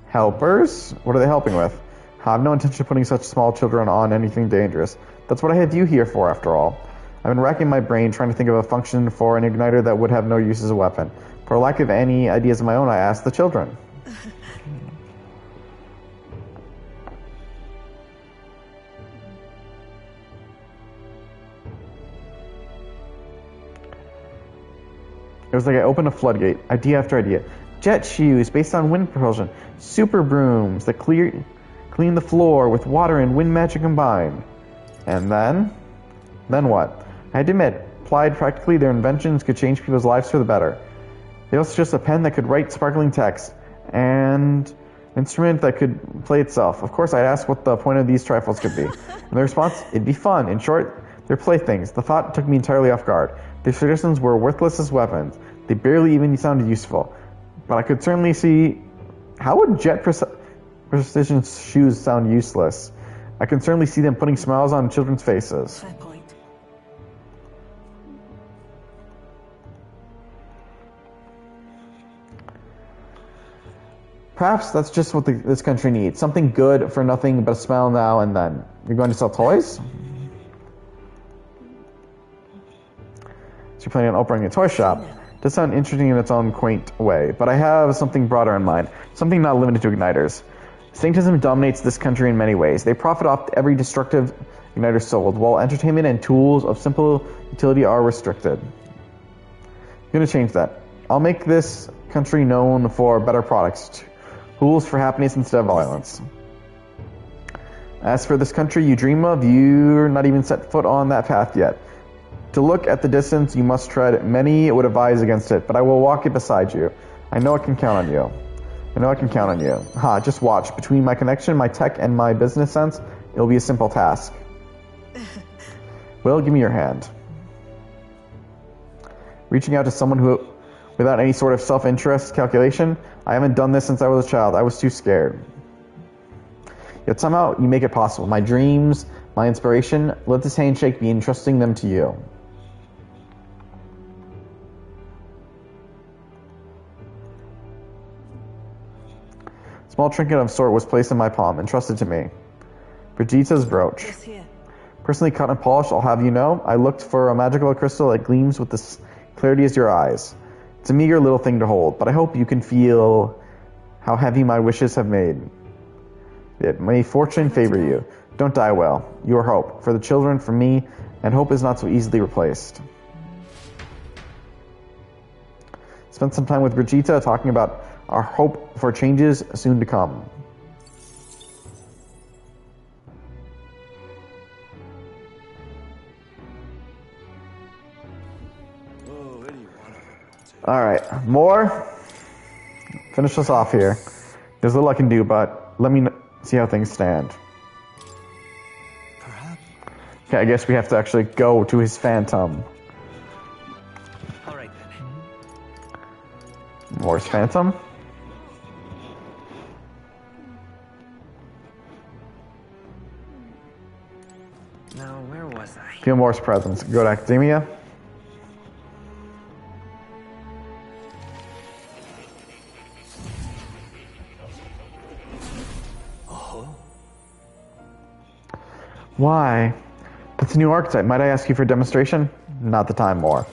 Helpers? What are they helping with? I have no intention of putting such small children on anything dangerous. That's what I have you here for, after all. I've been racking my brain trying to think of a function for an igniter that would have no use as a weapon. For lack of any ideas of my own, I asked the children. It was like I opened a floodgate, idea after idea. Jet shoes based on wind propulsion, super brooms that clean the floor with water and wind magic combined. And then what? I had to admit, applied practically, their inventions could change people's lives for the better. They also just a pen that could write sparkling text, and an instrument that could play itself. Of course, I'd ask what the point of these trifles could be. And the response, it'd be fun. In short, they're playthings. The thought took me entirely off guard. Their suggestions were worthless as weapons. They barely even sounded useful. But I could certainly see... How would jet precision shoes sound useless? I can certainly see them putting smiles on children's faces. Fair point. Perhaps that's just what this country needs. Something good for nothing but a smile now and then. You're going to sell toys? So you're planning on opening a toy shop. Does sound interesting in its own quaint way, but I have something broader in mind. Something not limited to igniters. Sanctism dominates this country in many ways. They profit off every destructive igniter sold, while entertainment and tools of simple utility are restricted. I'm going to change that. I'll make this country known for better products. Tools for happiness instead of violence. As for this country you dream of, you're not even set foot on that path yet. To look at the distance you must tread, many would advise against it, but I will walk it beside you. I know I can count on you. I know I can count on you. Just watch. Between my connection, my tech, and my business sense, it'll be a simple task. Will, give me your hand. Reaching out to someone who, without any sort of self-interest calculation, I haven't done this since I was a child. I was too scared. Yet somehow you make it possible. My dreams, my inspiration, let this handshake be entrusting them to you. Small trinket of sort was placed in my palm, entrusted to me. Brigitta's brooch. Personally cut and polished, I'll have you know, I looked for a magical crystal that gleams with the clarity as your eyes. It's a meager little thing to hold, but I hope you can feel how heavy my wishes have made it. May fortune favor you. Don't die well. Your hope. For the children, for me, and hope is not so easily replaced. Spent some time with Brigitta talking about our hope for changes soon to come. Alright, more. Finish us off here. There's little I can do, but let me see how things stand. Okay, I guess we have to actually go to his phantom. Alright then. Moore's phantom? Now, where was I? Feel Moore's presence. Go to Academia. Why? That's a new archetype. Might I ask you for a demonstration? Not the time, Moore.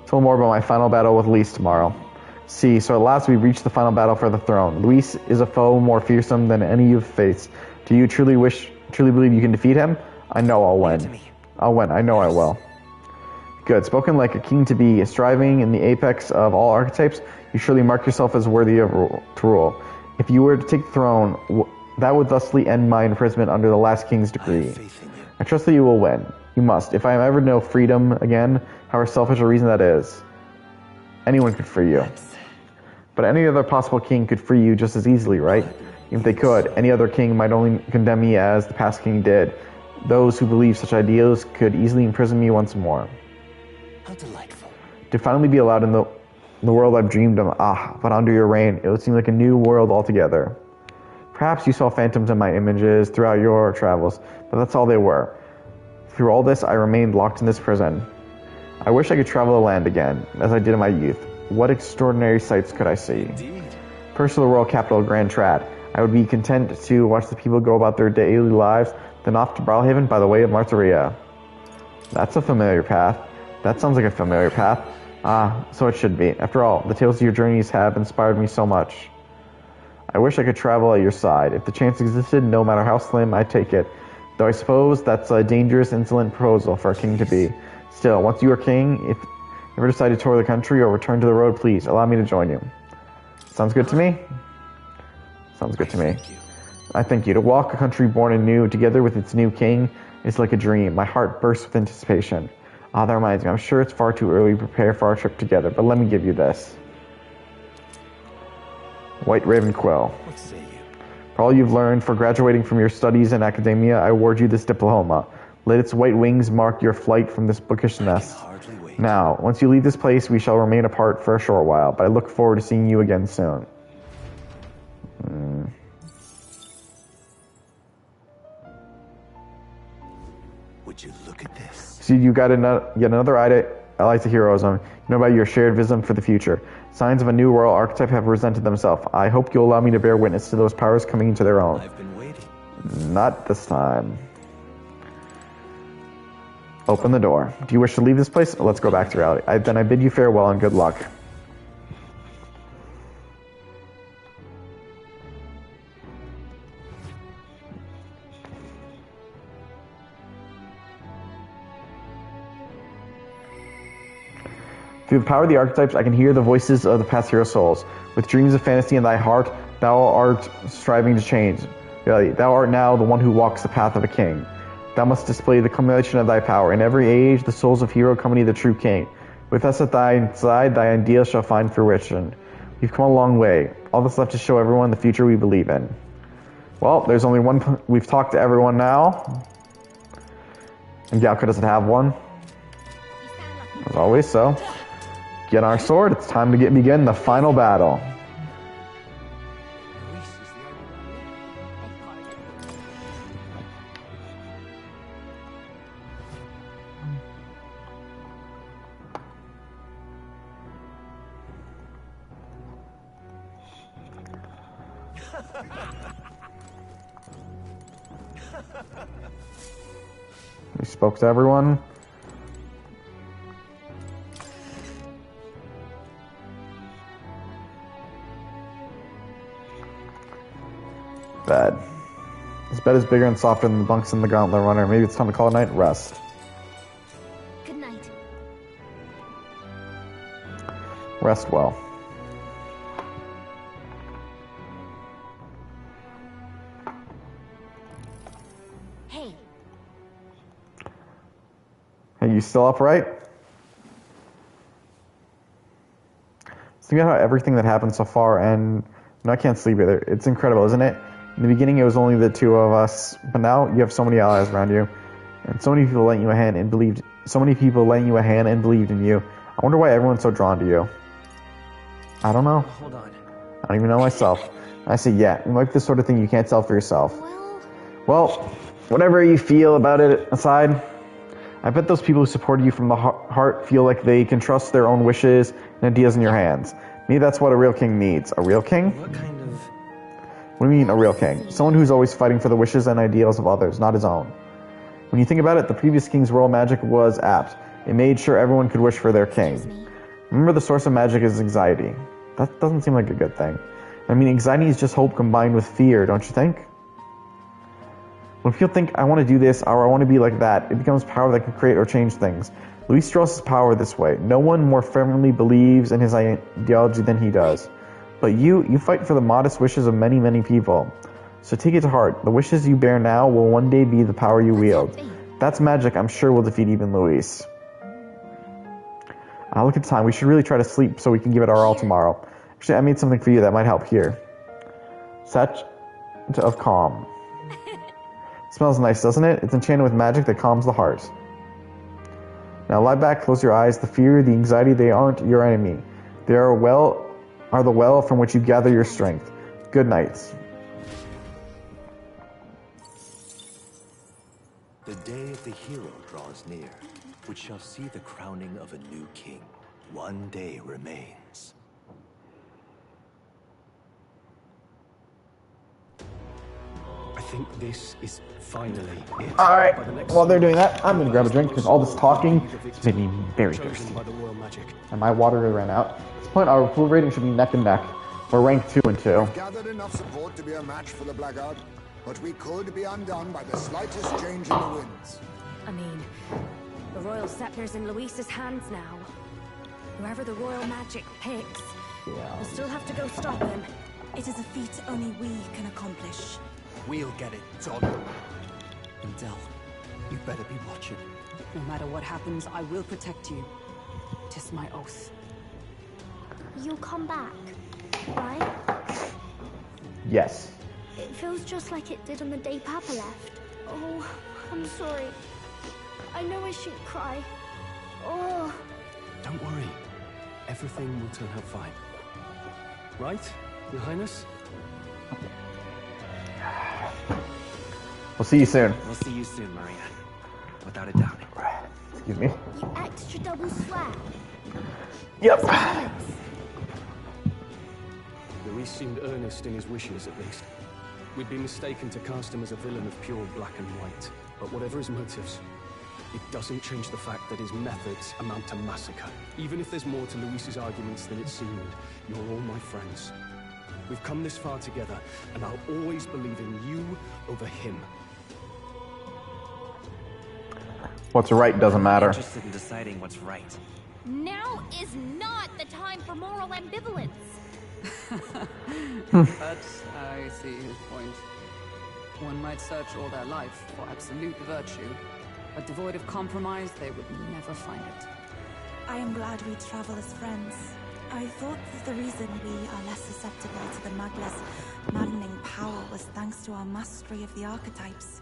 Tell more about my final battle with Luis tomorrow. See, so at last we've reached the final battle for the throne. Luis is a foe more fearsome than any you've faced. Do you truly believe you can defeat him? I know I'll win. I'll win. I know I will. Good. Spoken like a king to be, striving in the apex of all archetypes, you surely mark yourself as worthy of to rule. If you were to take the throne, that would thusly end my imprisonment under the last king's decree. I trust that you will win. You must. If I ever know freedom again, however selfish a reason that is, anyone could free you. But any other possible king could free you just as easily, right? If they could, any other king might only condemn me as the past king did. Those who believe such ideals could easily imprison me once more. How delightful. To finally be allowed in the world I've dreamed of, but under your reign, it would seem like a new world altogether. Perhaps you saw phantoms in my images throughout your travels, but that's all they were. Through all this, I remained locked in this prison. I wish I could travel the land again, as I did in my youth. What extraordinary sights could I see? Indeed. First to the royal capital, Grand Trad. I would be content to watch the people go about their daily lives, then off to Brawlhaven by the way of Martyria. That's a familiar path. That sounds like a familiar path. Ah, so it should be. After all, the tales of your journeys have inspired me so much. I wish I could travel at your side. If the chance existed, no matter how slim, I'd take it. Though I suppose that's a dangerous, insolent proposal for a king to be. Still, once you are king, if you ever decide to tour the country or return to the road, please allow me to join you. Sounds good to me? Sounds good to me. I thank you. To walk a country born anew, together with its new king, is like a dream. My heart bursts with anticipation. Ah, that reminds me. I'm sure it's far too early to prepare for our trip together, but let me give you this. White Raven Quill. What say you? For all you've learned, for graduating from your studies in academia, I award you this diploma. Let its white wings mark your flight from this bookish nest. Now, once you leave this place, we shall remain apart for a short while, but I look forward to seeing you again soon. Would you look at this? See, you got yet another ally to heroism. You know about your shared vision for the future. Signs of a new royal archetype have presented themselves. I hope you'll allow me to bear witness to those powers coming into their own. I've been waiting. Not this time. Open the door. Do you wish to leave this place? Let's go back to reality. Then I bid you farewell and good luck. Through the power of the archetypes, I can hear the voices of the past hero souls. With dreams of fantasy in thy heart, thou art striving to change. Really, thou art now the one who walks the path of a king. Thou must display the culmination of thy power. In every age, the souls of hero accompany the true king. With us at thy side, thy ideal shall find fruition. We've come a long way. All that's left to show everyone the future we believe in. Well, there's only one. We've talked to everyone now. And Gyalka doesn't have one. As always, so. Get our sword. It's time to begin the final battle. We spoke to everyone. Bed. This bed is bigger and softer than the bunks in the Gauntlet Runner. Maybe it's time to call it night and rest. Good night. Rest well. Hey. Hey, you still upright? Think about how everything that happened so far, and I can't sleep either. It's incredible, isn't it? In the beginning, it was only the two of us, but now you have so many allies around you, and so many people lent you a hand and believed. So many people lent you a hand and believed in you. I wonder why everyone's so drawn to you. I don't know. Hold on. I don't even know myself. I say, yeah, it might be the sort of thing you can't tell for yourself. Well, whatever you feel about it aside, I bet those people who supported you from the heart feel like they can trust their own wishes and ideas in your hands. Maybe that's what a real king needs. A real king? What kind of... What do you mean, a real king? Someone who's always fighting for the wishes and ideals of others, not his own. When you think about it, the previous king's royal magic was apt. It made sure everyone could wish for their king. Remember, the source of magic is anxiety. That doesn't seem like a good thing. I mean, anxiety is just hope combined with fear, don't you think? When people think, I want to do this, or I want to be like that, it becomes power that can create or change things. Luis draws his power this way. No one more firmly believes in his ideology than he does. But you fight for the modest wishes of many, many people. So take it to heart. The wishes you bear now will one day be the power you wield. That's magic I'm sure will defeat even Luis. Look at the time. We should really try to sleep so we can give it our all tomorrow. Actually, I made something for you that might help here. Set of calm. Smells nice, doesn't it? It's enchanted with magic that calms the heart. Now lie back, close your eyes. The fear, the anxiety, they aren't your enemy. They are the well from which you gather your strength. Good night. The day of the hero draws near, which shall see the crowning of a new king. One day remains. I think this is finally it. Alright, while they're doing that, I'm gonna grab a drink because all this talking has made me very thirsty. And my water ran out. At this point, our full rating should be neck and neck. We're ranked 2 and 2. We've gathered enough support to be a match for the Blackguard, but we could be undone by the slightest change in the winds. I mean, the royal scepter's in Luis's hands now. Whoever the royal magic picks, we'll still have to go stop him. It is a feat only we can accomplish. We'll get it done. And Del, you better be watching. No matter what happens, I will protect you. 'Tis my oath. You'll come back, right? Yes. It feels just like it did on the day Papa left. Oh, I'm sorry. I know I shouldn't cry. Oh. Don't worry. Everything will turn out fine. Right, Your Highness? We'll see you soon. We'll see you soon, Maria. Without a doubt. Excuse me. You extra double swag. Yep. Luis seemed earnest in his wishes, at least. We'd be mistaken to cast him as a villain of pure black and white. But whatever his motives, it doesn't change the fact that his methods amount to massacre. Even if there's more to Luis's arguments than it seemed, you're all my friends. We've come this far together, and I'll always believe in you over him. What's right doesn't matter. I'm interested in deciding what's right. Now is not the time for moral ambivalence. But I see his point. One might search all their life for absolute virtue, but devoid of compromise, they would never find it. I am glad we travel as friends. I thought that the reason we are less susceptible to the Magla's maddening power was thanks to our mastery of the archetypes.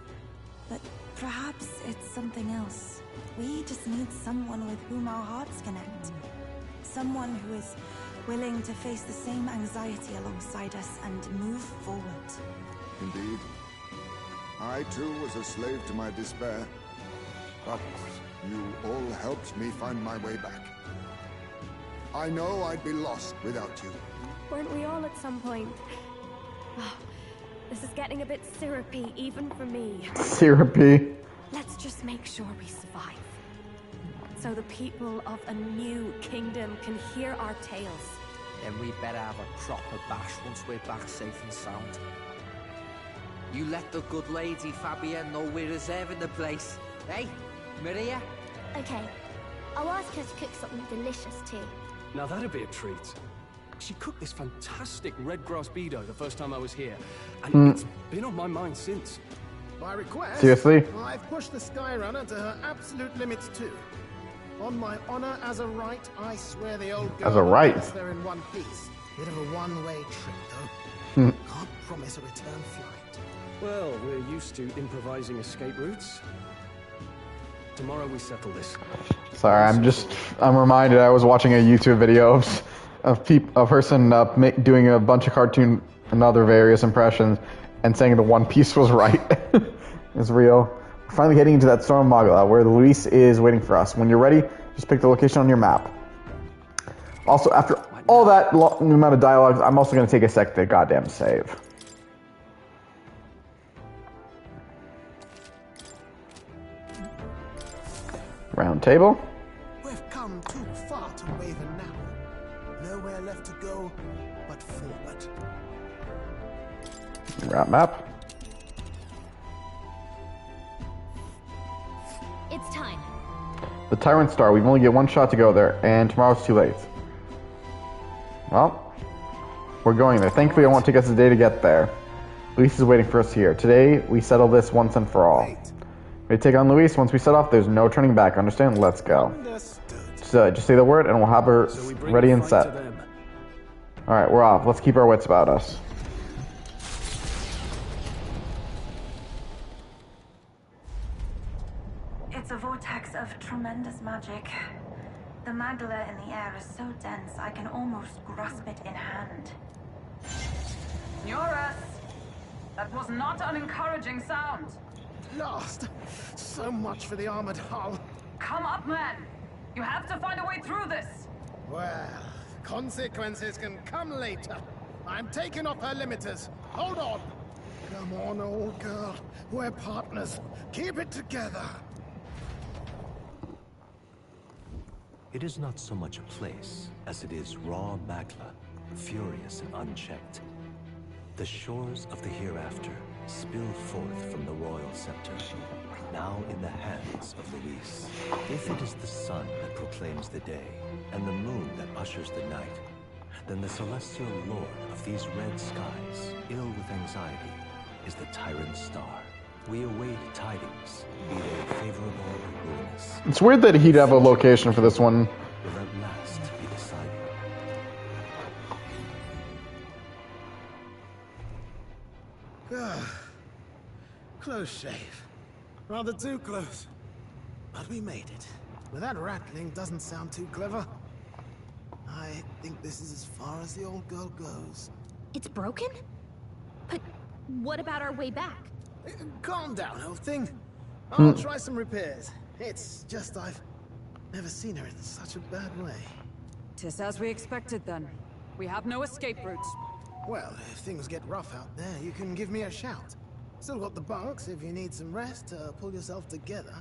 But perhaps it's something else. We just need someone with whom our hearts connect. Someone who is willing to face the same anxiety alongside us and move forward. Indeed. I too was a slave to my despair. But you all helped me find my way back. I know I'd be lost without you. Weren't we all at some point? Oh, this is getting a bit syrupy, even for me. Syrupy. Let's just make sure we survive. So the people of a new kingdom can hear our tales. Then we better have a proper bash once we're back safe and sound. You let the good lady Fabienne know we're reserving the place. Hey, Maria? Okay, I'll ask her to cook something delicious too. Now that'd be a treat. She cooked this fantastic red grass bedo the first time I was here, and it's been on my mind since. By request, Seriously? I've pushed the Skyrunner to her absolute limits too. On my honor as a right, I swear the old girl As a right? gets there in one piece. Bit of a one-way trip, though. Can't promise a return flight. Well, we're used to improvising escape routes. Tomorrow we settle this. Sorry, I'm reminded I was watching a YouTube video of a person doing a bunch of cartoon and other various impressions and saying the One Piece was right. It's real. We're finally heading into that storm of Magla where Luis is waiting for us. When you're ready, just pick the location on your map. Also, after all that long amount of dialogue, I'm also going to take a sec to goddamn save. Round table. We've come too far to waver now. Nowhere left to go but forward. Route map. It's time. The Tyrant Star. We've only got one shot to go there, and tomorrow's too late. Well, we're going there. Thankfully, it won't take us a day to get there. Luis is waiting for us here. Today, we settle this once and for all. We take on Luis. Once we set off, there's no turning back. Understand? Let's go. Just say the word, and we'll have her ready and set. Alright, we're off. Let's keep our wits about us. It's a vortex of tremendous magic. The Magla in the air is so dense, I can almost grasp it in hand. Eurus! That was not an encouraging sound. last. So much for the armored hull. Come up, man! You have to find a way through this! Well, consequences can come later. I'm taking off her limiters. Hold on. Come on, old girl. We're partners. Keep it together. It is not so much a place as it is raw magla, furious and unchecked. The shores of the hereafter spill forth from the royal scepter, now in the hands of Luis. If it is the sun that proclaims the day, and the moon that ushers the night, then the celestial lord of these red skies, ill with anxiety, is the tyrant star. We await tidings, be they favorable or ruinous. It's weird that he'd have a location for this one. Will at last be decided. Close shave. Rather too close. But we made it. But that rattling doesn't sound too clever. I think this is as far as the old girl goes. It's broken? But what about our way back? Calm down, old thing. I'll try some repairs. It's just I've never seen her in such a bad way. 'Tis as we expected then. We have no escape routes. Well, if things get rough out there, you can give me a shout. Still got the bunks if you need some rest to pull yourself together.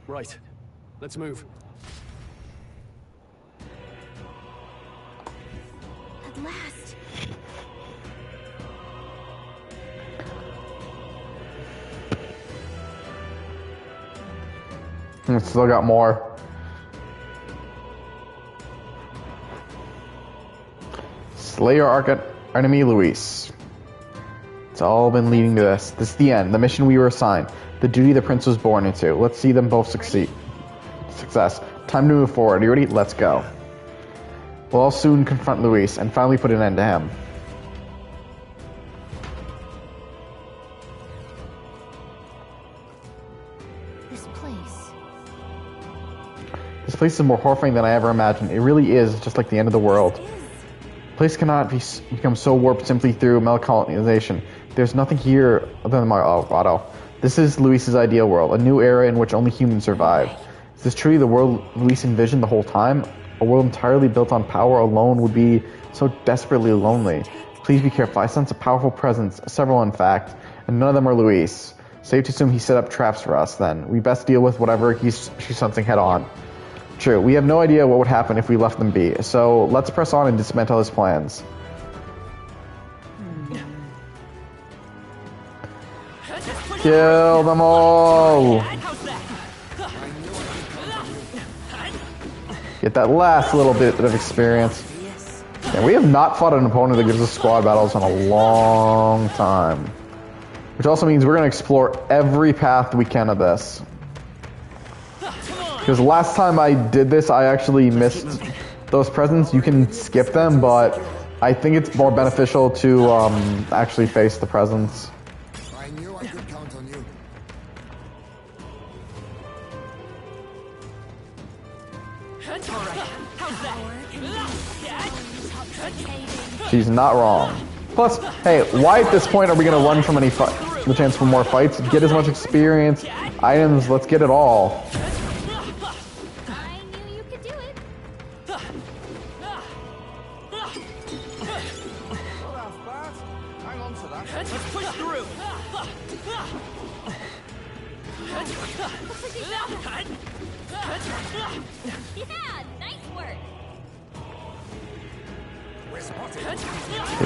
Right. Let's move. At last. Still got more. Slay your enemy, Luis. It's all been leading to this. This is the end. The mission we were assigned. The duty the prince was born into. Let's see them both succeed. Success. Time to move forward. You ready? Let's go. We'll all soon confront Luis and finally put an end to him. This place is more horrifying than I ever imagined. It really is just like the end of the world. The place cannot become so warped simply through colonization. There's nothing here other than my Otto. This is Luis's ideal world, a new era in which only humans survive. Is this truly the world Luis envisioned the whole time? A world entirely built on power alone would be so desperately lonely. Please be careful. I sense a powerful presence, several in fact, and none of them are Luis. Safe to assume he set up traps for us then. We best deal with whatever she's sensing head on. True, we have no idea what would happen if we left them be, so let's press on and dismantle his plans. Kill them all! Get that last little bit of experience. Yeah, we have not fought an opponent that gives us squad battles in a long time. Which also means we're going to explore every path we can of this. Because last time I did this, I actually missed those presents. You can skip them, but I think it's more beneficial to actually face the presents. I knew I could count on you. She's not wrong. Plus, hey, why at this point are we going to run from any the chance for more fights? Get as much experience, items, let's get it all.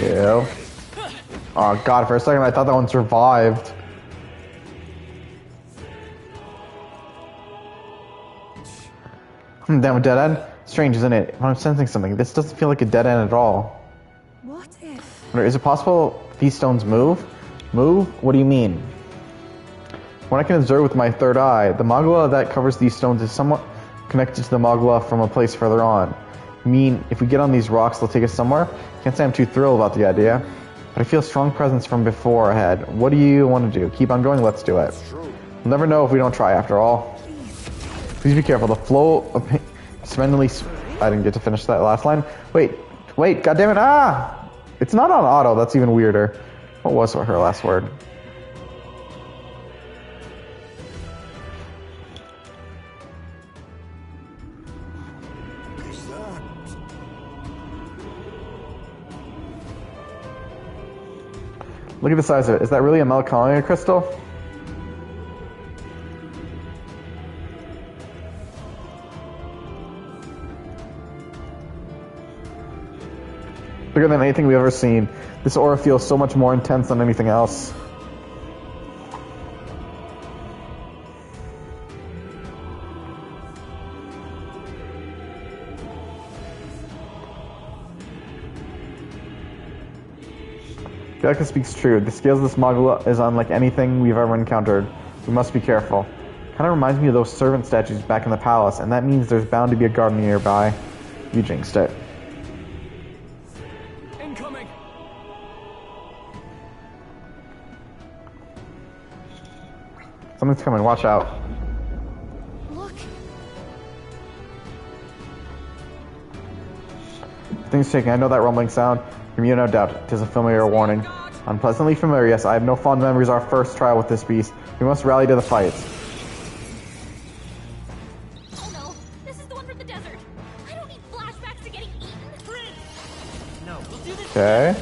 Yeah. Oh god, for a second I thought that one survived. Damn, a dead end? Strange, isn't it? I'm sensing something. This doesn't feel like a dead end at all. What if? Is it possible these stones move? Move? What do you mean? What I can observe with my third eye, the magla that covers these stones is somewhat connected to the magla from a place further on. I mean, if we get on these rocks, they'll take us somewhere? Can't say I'm too thrilled about the idea. But I feel a strong presence from before ahead. What do you want to do? Keep on going? Let's do it. We'll never know if we don't try after all. Please be careful. The flow of splendidly... I didn't get to finish that last line. Wait, goddammit, ah! It's not on auto, that's even weirder. What was her last word? Look at the size of it. Is that really a Melancholia crystal? Bigger than anything we've ever seen. This aura feels so much more intense than anything else. Galactus speaks true. The scales of this module is unlike anything we've ever encountered. We must be careful. Kind of reminds me of those servant statues back in the palace, and that means there's bound to be a garden nearby. You jinxed it. Incoming. Something's coming. Watch out. Look. Things shaking. I know that rumbling sound. From you, no doubt. 'Tis a familiar warning. Unpleasantly familiar, yes. I have no fond memories of our first trial with this beast. We must rally to the fight. Oh no, this is the one from the desert. I don't need flashbacks to getting eaten. No, we'll do this. Okay.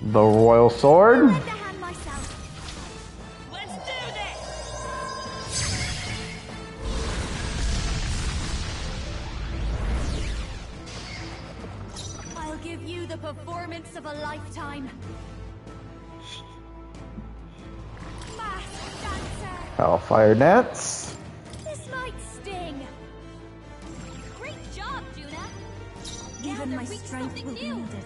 The royal sword. Lend a hand myself. Let's do this! I'll give you the performance of a lifetime. Masked dancer. Hellfire dance. This might sting. Great job, Juna. Even Now my to reach strength something will be new. needed.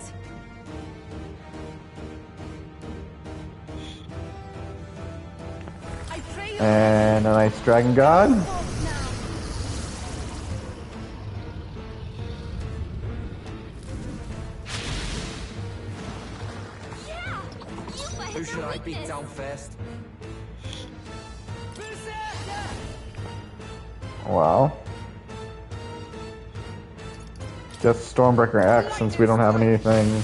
I pray you And a nice dragon god. false now. Yeah, you Who should I beat down first? Wow. Just Stormbreaker X since we don't have anything.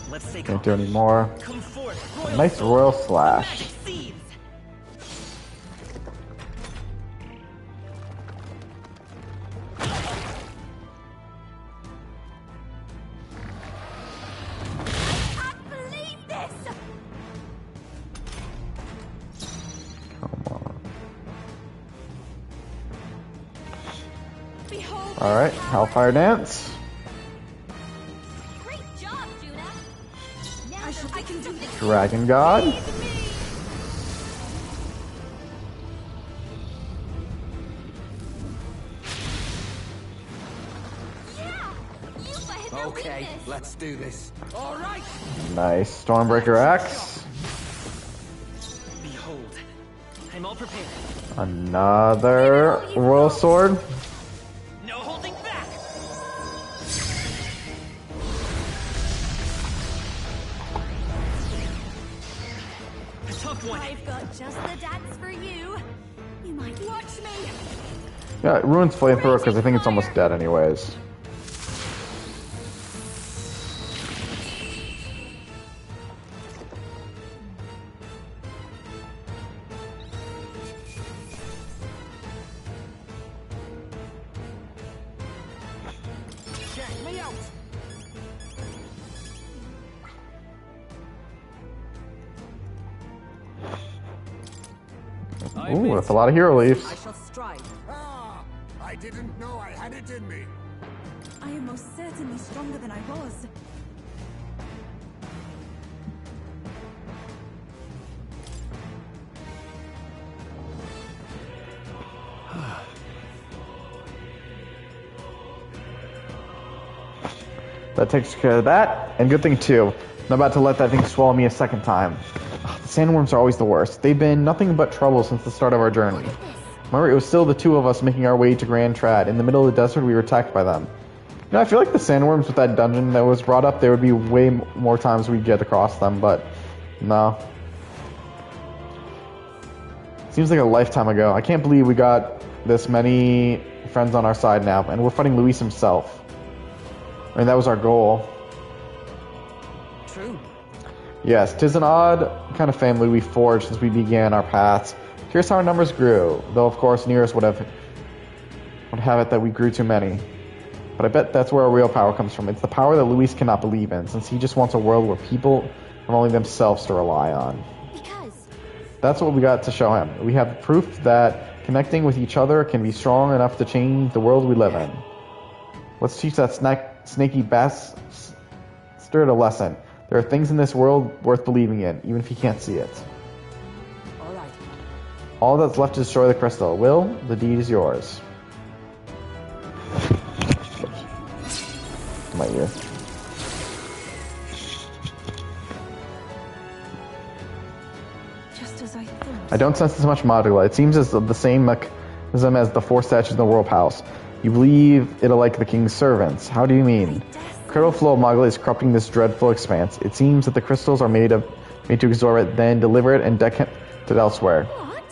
Let's take Can't do any more. Come forth. Nice royal slash. Seeds. Can't believe this. Come on. Behold. Alright, Hellfire dance. Great job, Juna. Now I can do this. Dragon god. Yeah, you better Okay, win this. let's do this. All right. Nice Stormbreaker X. Behold, I'm all prepared. Another royal sword. No holding back. A tough one. I've got just the dance for you. You might watch me. Yeah, Ruin's flamethrower because I think it's almost dead anyways. Check me out. Ooh, that's a lot of hero leaves. I shall strive. Ah! I didn't know I had it in me. I am most certainly stronger than I was. That takes care of that, and good thing too. I'm about to let that thing swallow me a second time. Ugh, the sandworms are always the worst. They've been nothing but trouble since the start of our journey. Remember, it was still the two of us making our way to Grand Trad. In the middle of the desert, we were attacked by them. You know, I feel like the sandworms with that dungeon that was brought up, there would be way more times we'd get across them, but no. Seems like a lifetime ago. I can't believe we got this many friends on our side now, and we're fighting Luis himself. I mean, that was our goal. True. Yes, 'tis an odd kind of family we forged since we began our paths. Here's how our numbers grew, though of course Nearest would have it that we grew too many. But I bet that's where our real power comes from. It's the power that Luis cannot believe in, since he just wants a world where people have only themselves to rely on. Because That's what we got to show him. We have proof that connecting with each other can be strong enough to change the world we live in. Let's teach that snaky bastard a lesson. There are things in this world worth believing in, even if he can't see it. All right. All that's left is destroy the crystal. Will, the deed is yours. My ear. Just as I thought. I don't sense as much modula. It seems as the same mechanism as the four statues in the Royal Palace. You believe it'll like the king's servants. How do you mean? Critical flow of modula is corrupting this dreadful expanse. It seems that the crystals are made to absorb it, then deliver it and decant it elsewhere. what?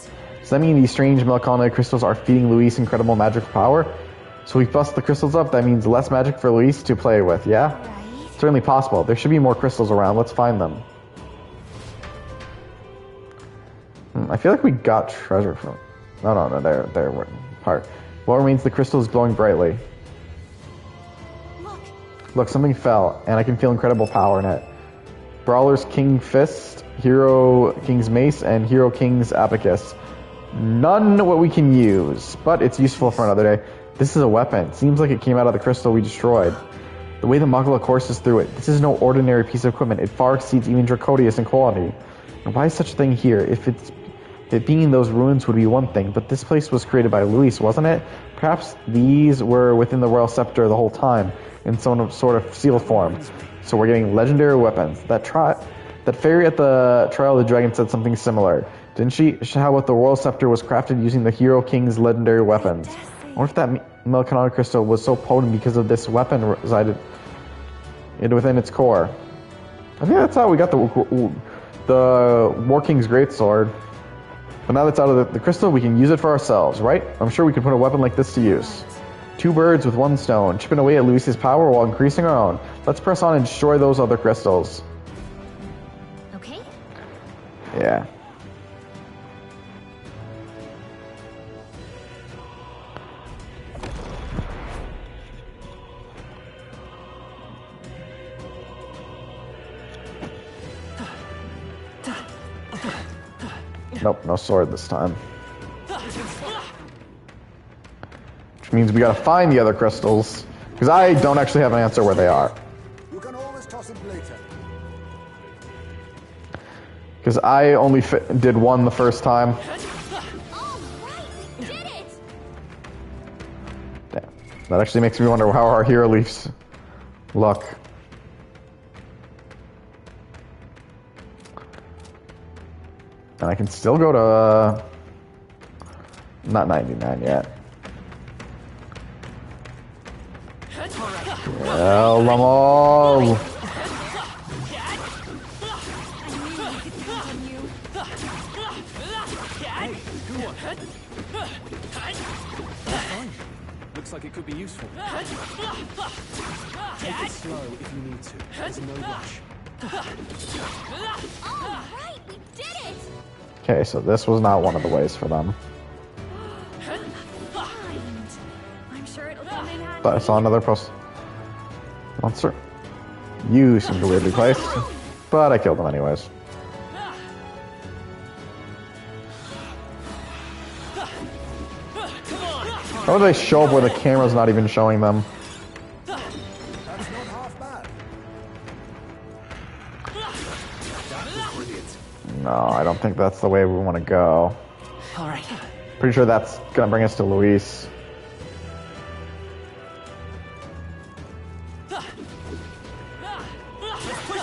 Does that mean these strange Melkonic crystals are feeding Luis incredible magical power? So we bust the crystals up, that means less magic for Luis to play with, yeah? Right. Certainly possible. There should be more crystals around. Let's find them. I feel like we got treasure from... No, they're part. What remains, the crystal is glowing brightly. Look, something fell, and I can feel incredible power in it. Brawler's King Fist, Hero King's Mace, and Hero King's Abacus. None what we can use, but it's useful for another day. This is a weapon. Seems like it came out of the crystal we destroyed. The way the Magla courses through it, this is no ordinary piece of equipment. It far exceeds even Dracodius in quality. And why is such a thing here? If it being in those ruins would be one thing, but this place was created by Luis, wasn't it? Perhaps these were within the Royal Scepter the whole time, in some sort of sealed form. So we're getting legendary weapons. That fairy at the Trial of the Dragon said something similar. Didn't she? How about the Royal Scepter was crafted using the Hero King's legendary weapons? I wonder if that Melkonic crystal was so potent because of this weapon resided within its core. I think that's how we got the War King's Greatsword. But now that's out of the crystal, we can use it for ourselves, right? I'm sure we could put a weapon like this to use. Two birds with one stone, chipping away at Luis's power while increasing our own. Let's press on and destroy those other crystals. Okay. Yeah. Nope, no sword this time. Which means we gotta find the other crystals. Because I don't actually have an answer where they are. You can always toss it later. Because I only did one the first time. All right, we did it. Damn. That actually makes me wonder how our hero leaves look. And I can still go to... not 99 yet. Kill them all! Looks like it could be useful. Take it slow if you need to. There's no rush. All right, we did it. Okay, so this was not one of the ways for them. I'm sure it'll come in handy. But I saw another monster. You seem to weirdly placed, but I killed them anyways. How do they show up where the camera's not even showing them? That's not half bad. No, I don't think that's the way we want to go. All right. Pretty sure that's gonna bring us to Luis. Push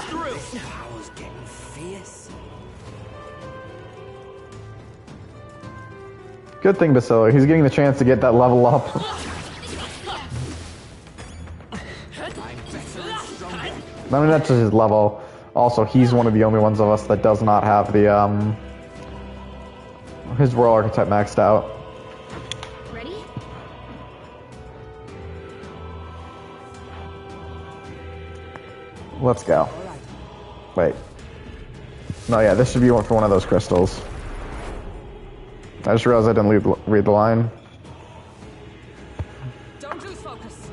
through. This power's getting fierce. Good thing, Basilia. He's getting the chance to get that level up. I mean, that's just his level. Also, he's one of the only ones of us that does not have the, his Royal Archetype maxed out. Ready? Let's go. Wait. No, yeah, this should be one for one of those crystals. I just realized I didn't read the line. Don't lose focus.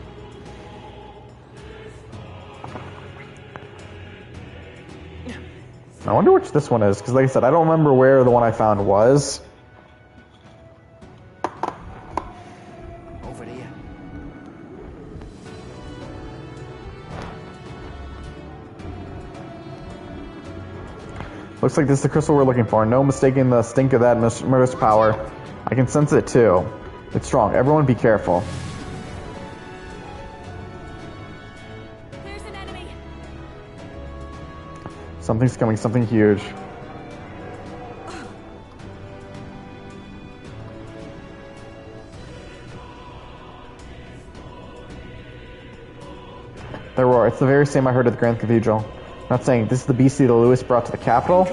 I wonder which this one is, because like I said, I don't remember where the one I found was. Over here. Looks like this is the crystal we're looking for. No mistaking the stink of that murderous power. I can sense it too. It's strong. Everyone be careful. There's an enemy. Something's coming, something huge. The roar. It's the very same I heard at the Grand Cathedral. Not saying this is the beastie that Lewis brought to the capital.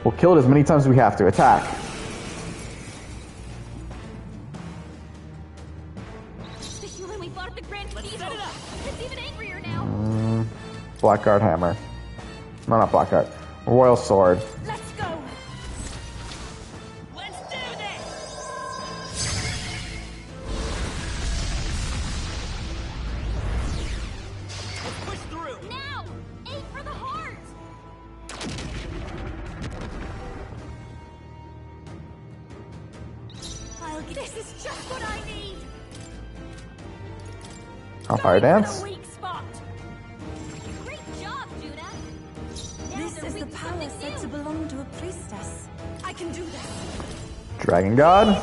We'll kill it as many times as we have to. Attack. The human we fought at the Grand Cathedral. It's even angrier now. Blackguard hammer. No, not blackguard. Royal sword. Let's go. Let's do this. Push through. Now, aim for the heart. This is just what I need. Hellfire dance. Weak spot. Great job, Judah. This is the power said to belong to a priestess. I can do this. Dragon God.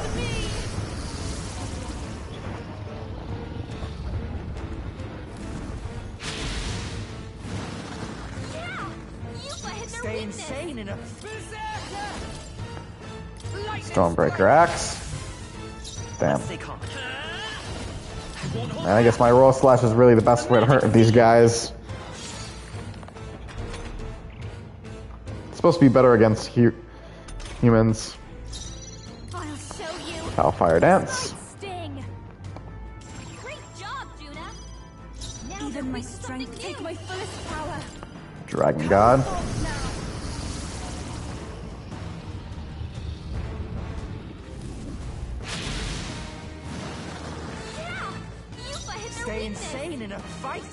Stay insane in a... Stormbreaker axe. Damn. And I guess my Royal Slash is really the best way to hurt these guys. It's supposed to be better against humans. I'll show you. Hellfire dance. Sting. Great job, Judah. Now Even my strength, take my fullest power. Dragon God. Stay insane in a fight.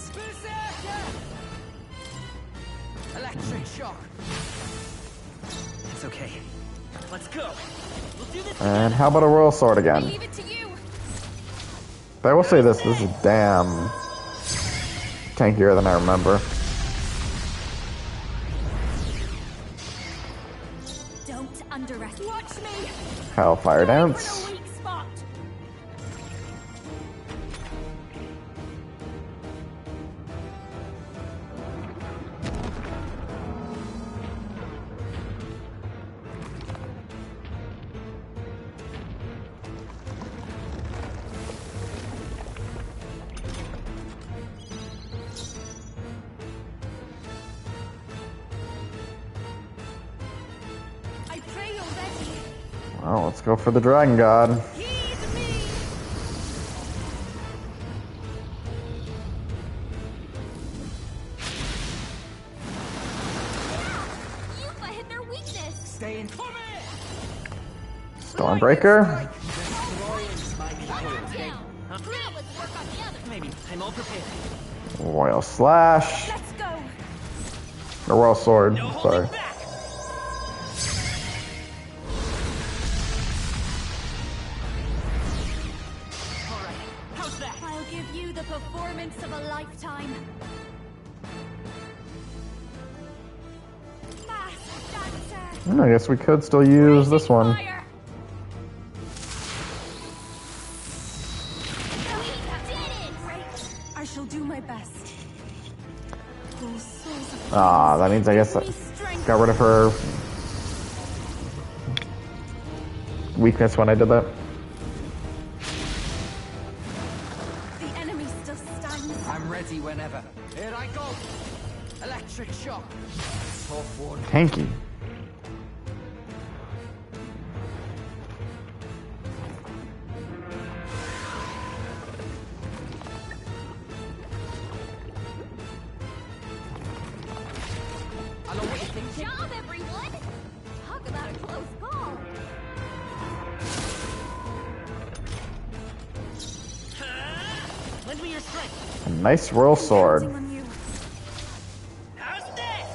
Electric shock. It's okay. Let's go. We'll do this. And how about a Royal Sword again? Leave it to you. But I will say this is damn tankier than I remember. Don't underestimate. Watch me. Hellfire dance. Weak spot. I pray you're ready. Well, let's go for the Dragon God. Stay in. Stormbreaker. Maybe I'm all prepared. Royal Slash. Let's go. The Royal Sword. Sorry. I'll give you the performance of a lifetime. Fast dancer. I guess we could still use this one. Fire. I shall do my best. Those souls of Ah, that means I guess I got rid of her weakness when I did that. the enemy still stands. I'm ready whenever. Here I go. Electric shock. Tough one. Tanky. Good job, everyone! Talk about a close call. Lend me your strength. A nice royal sword. How's this?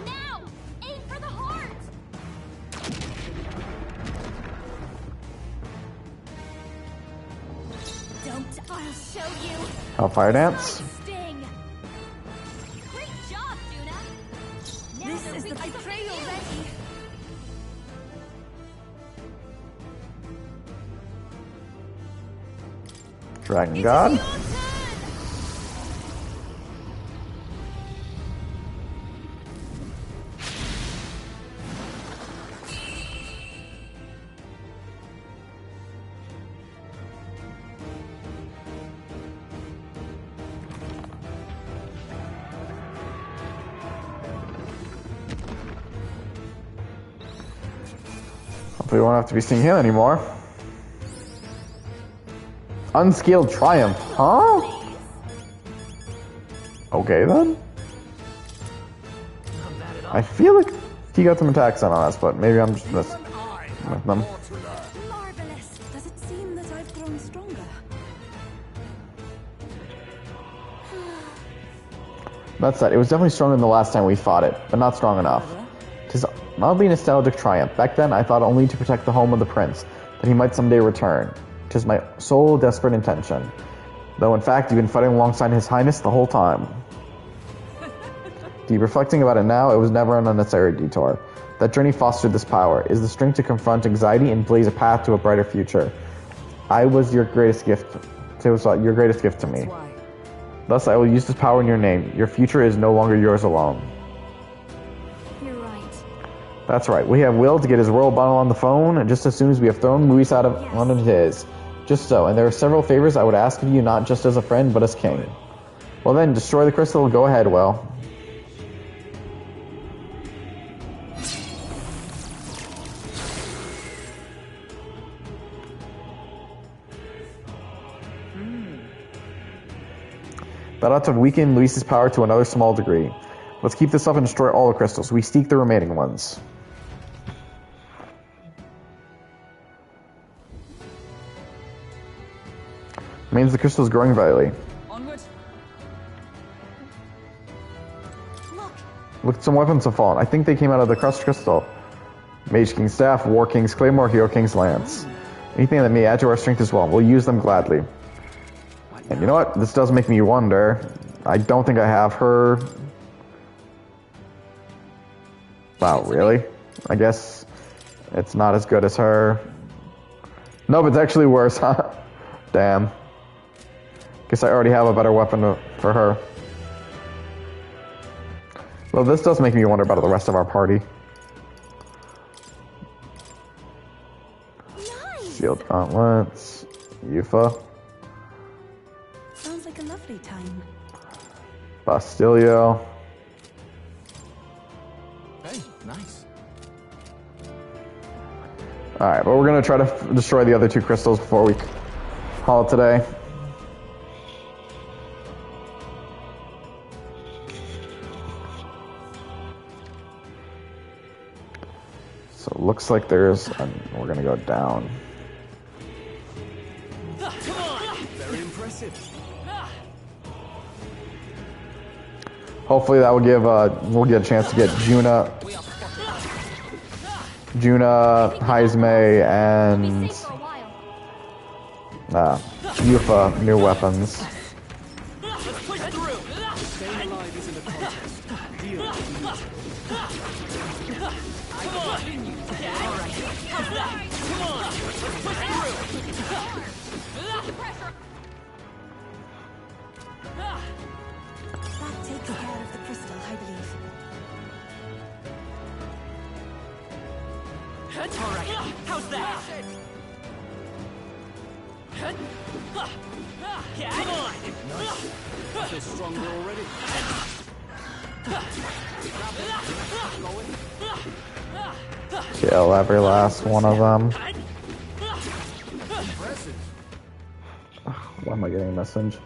Now! Aim for the heart! Don't, I'll show you. Hellfire dance. Sting. Great job, Juna. Now this is the betrayal ready. Dragon God. Hopefully we won't have to be seeing him anymore. Unscaled Triumph, huh? Okay then. I feel like he got some attacks on us, but maybe I'm just missing them. Marvelous. Does it seem that I've grown stronger? That said, it was definitely stronger than the last time we fought it, but not strong enough. 'Tis mildly nostalgic triumph. Back then, I thought only to protect the home of the prince, that he might someday return. 'Tis my sole desperate intention. Though in fact, you've been fighting alongside His Highness the whole time. Deep reflecting about it now, it was never an unnecessary detour. That journey fostered this power, is the strength to confront anxiety and blaze a path to a brighter future. I was your greatest gift. It was your greatest gift to me. Thus, I will use this power in your name. Your future is no longer yours alone. You're right. That's right. We have Will to get his royal bundle on the phone, and just as soon as we have thrown Luis out of London, it is. Just so, and there are several favors I would ask of you, not just as a friend, but as king. Well then, destroy the crystal. Go ahead, Will. That ought to weaken Luis's power to another small degree. Let's keep this up and destroy all the crystals. We seek the remaining ones. Means the crystal is growing vitally. Onward. Look, some weapons have fallen. I think they came out of the crushed crystal. Mage King's Staff, War King's Claymore, Hero King's Lance. Anything that may add to our strength as well. We'll use them gladly. And you know what? This does make me wonder. I don't think I have her. Wow, really? I guess it's not as good as her. Nope, it's actually worse, huh? Damn. Guess I already have a better weapon for her. Well, this does make me wonder about the rest of our party. Nice. Shield gauntlets. Yufa. Sounds like a lovely time. Bastilio. Hey, nice. Alright, but we're going to try to destroy the other two crystals before we call it today. So it looks like there's... we're going to go down. Very impressive. Hopefully that will give, we'll get a chance to get Juna, Heismay, and Yufa new weapons. Staying alive isn't a contest. Deal with it. That takes care of the crystal, I believe. All right. How's that? Come on. I feel stronger already. Kill every last one of them. Why am I getting a message?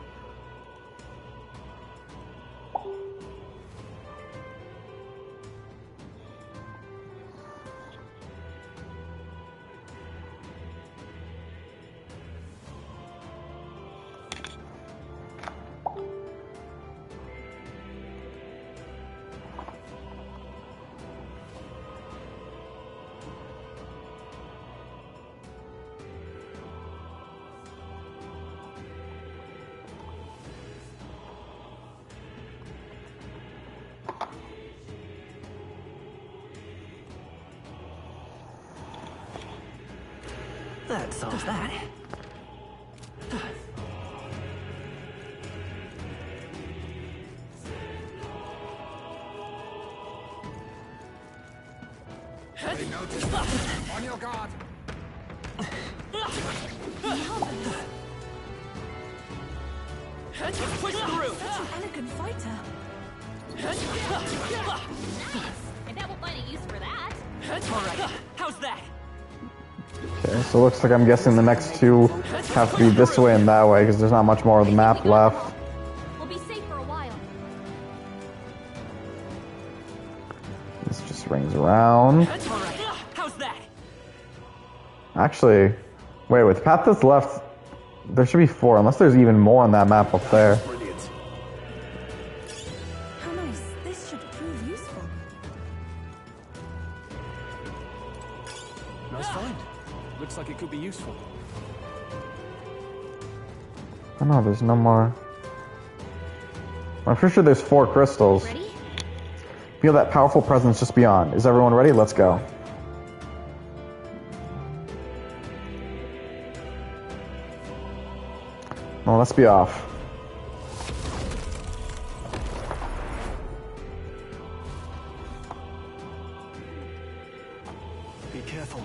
That's all that. On your guard. Push through. Such an elegant fighter. Nice! I bet we'll find a use for that. Alright, how's that? Okay, so it looks like I'm guessing the next two have to be this way and that way because there's not much more of the map left. We'll be safe for a while. This just rings around. Alright, how's that? Actually, wait, with the path that's left, there should be 4, unless there's even more on that map up there. How nice. This should prove useful. Nice find. Looks like it could be useful. Oh no, there's no more. I'm pretty sure there's 4 crystals. Ready? Feel that powerful presence just beyond. Is everyone ready? Let's go. Well, let's be off. Be careful.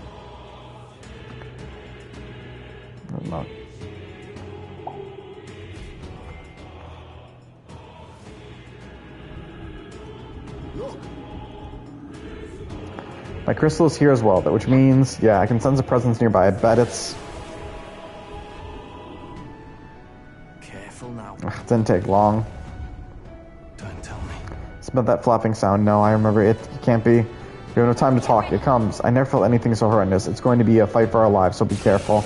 Not. Look. My crystal is here as well, which means, yeah, I can sense a presence nearby. I bet it's... Careful now. It didn't take long. Don't tell me. It's about that flapping sound. No, I remember it. It can't be. We have no time to talk. It comes. I never felt anything so horrendous. It's going to be a fight for our lives, so be careful.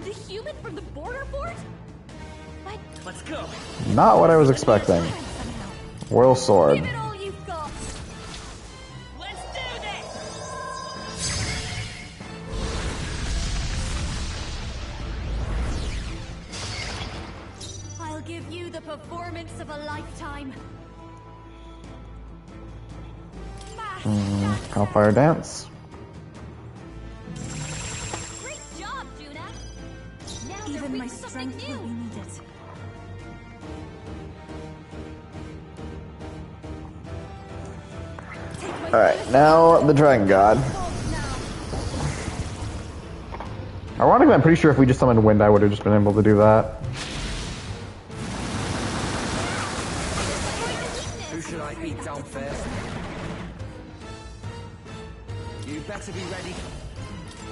The human from the border fort? What? Let's go. Not what I was expecting. Royal sword. Give it all you've got. Let's do this! I'll give you the performance of a lifetime. Hellfire dance. Great job, Juna. Now Even they're my weak for something strength will be new. needed. Alright, now the Dragon God. Ironically, I'm pretty sure if we just summoned Wind, I would have just been able to do that. Who should I beat down first? You better be ready.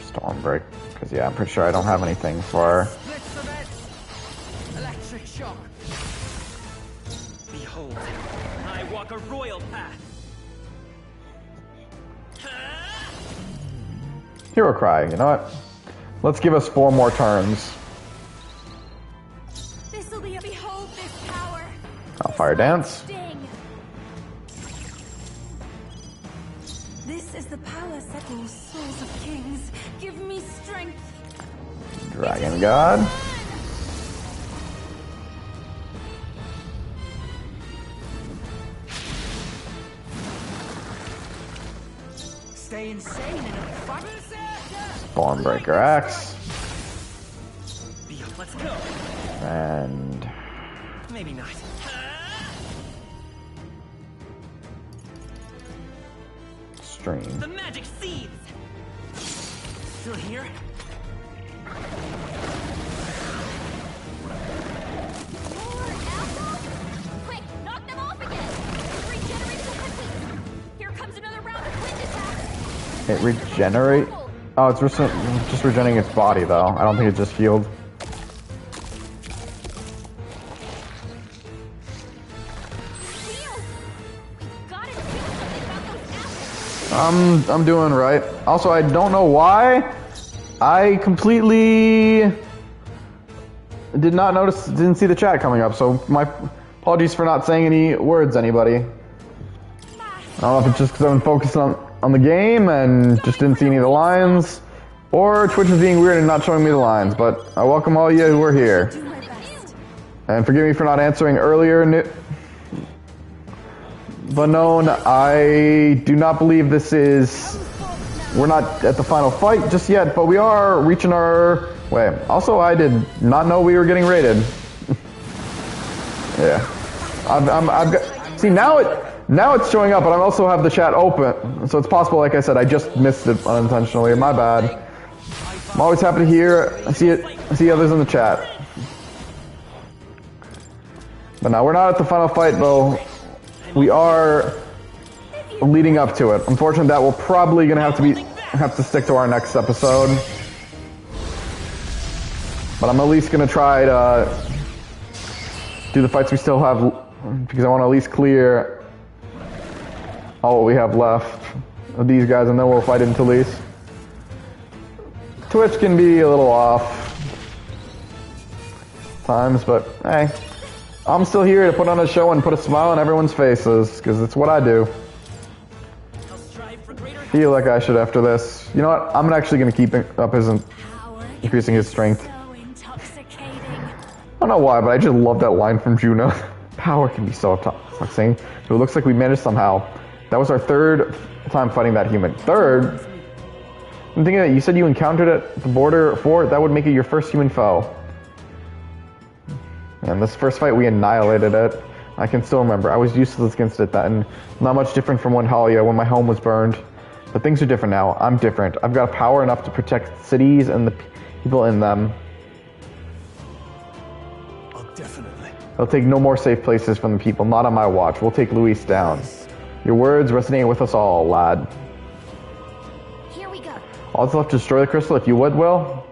Stormbreak. Because, yeah, I'm pretty sure I don't have anything for... Blitz event! Electric shock! Behold, I walk a royal path. Hero Cry. You know what? Let's give us 4 more turns. This'll be a behold this power. Hellfire dance. Sting. This is the power that rules souls of kings. Give me strength. Dragon God. Stay insane in a fight. Stormbreaker Axe. Let's go. And... Maybe not. Stream. The magic seeds! Still here? More apples? Quick, knock them off again. Regeneration complete. Here comes another round of wind attacks. It regenerate? Oh, it's just regenerating its body, though. I don't think it just healed. I'm doing right. Also, I don't know why. I completely did not notice, didn't see the chat coming up, so my apologies for not saying any words, anybody. I don't know if it's just because I've been focused on the game and just didn't see any of the lines, or Twitch is being weird and not showing me the lines, but I welcome all of you who are here. And forgive me for not answering earlier, but known, I do not believe this is... We're not at the final fight just yet, but we are reaching our... Wait, also I did not know we were getting raided. Yeah. I've got... See, now it's showing up, but I also have the chat open. So it's possible, like I said, I just missed it unintentionally. My bad. I'm always happy to hear... I see others in the chat. But now, we're not at the final fight, though. We are leading up to it. Unfortunately, that will probably gonna have to stick to our next episode. But I'm at least gonna try to do the fights we still have, because I want to at least clear all what we have left of these guys, and then we'll fight into Talise. Twitch can be a little off times, but hey. I'm still here to put on a show and put a smile on everyone's faces, because it's what I do. Feel like I should after this. You know what? I'm actually going to keep up his increasing his strength. I don't know why, but I just love that line from Juno. Power can be so toxic. So it looks like we managed somehow. That was our third time fighting that human. Third? I'm thinking that you said you encountered it at the border fort. That would make it your first human foe. And this first fight, we annihilated it. I can still remember. I was useless against it then. Not much different from when Halia, when my home was burned. But things are different now. I'm different. I've got power enough to protect cities and the people in them. Oh, definitely. They'll take no more safe places from the people. Not on my watch. We'll take Luis down. Your words resonate with us all, lad. Here we go. All that's left to destroy the crystal, if you would, Will.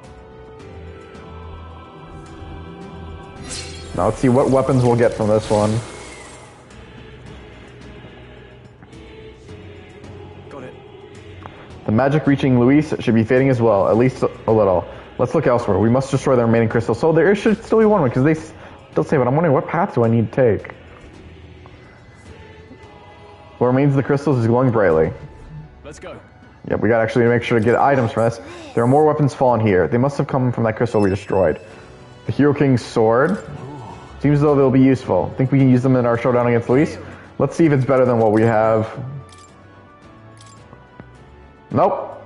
Now let's see what weapons we'll get from this one. Got it. The magic reaching Luis should be fading as well, at least a little. Let's look elsewhere. We must destroy the remaining crystals. So there should still be one, because they still say, but I'm wondering what path do I need to take? What remains of the crystals is glowing brightly. Let's go. Yep, we gotta actually make sure to get items from this. There are more weapons fallen here. They must have come from that crystal we destroyed. The Hero King's sword. Seems as though they'll be useful. Think we can use them in our showdown against Luis? Let's see if it's better than what we have. Nope.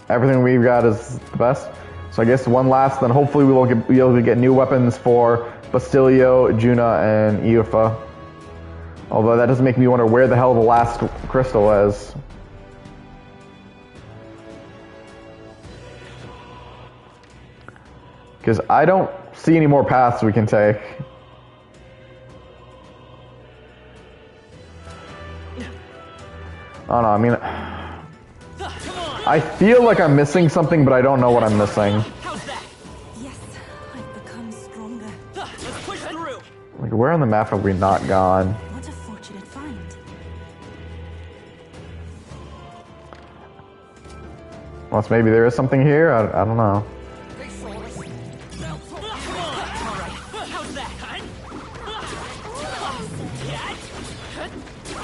Everything we've got is the best. So I guess one last, then hopefully we will be able to get new weapons for Bastilio, Juna, and Iufa. Although that doesn't make me wonder where the hell the last crystal is. Because I don't see any more paths we can take. Oh no, I mean... I feel like I'm missing something, but I don't know what I'm missing. Yes, I've become stronger. Let's push through. Like, where on the map have we not gone? What a fortunate find. Unless maybe there is something here? I don't know.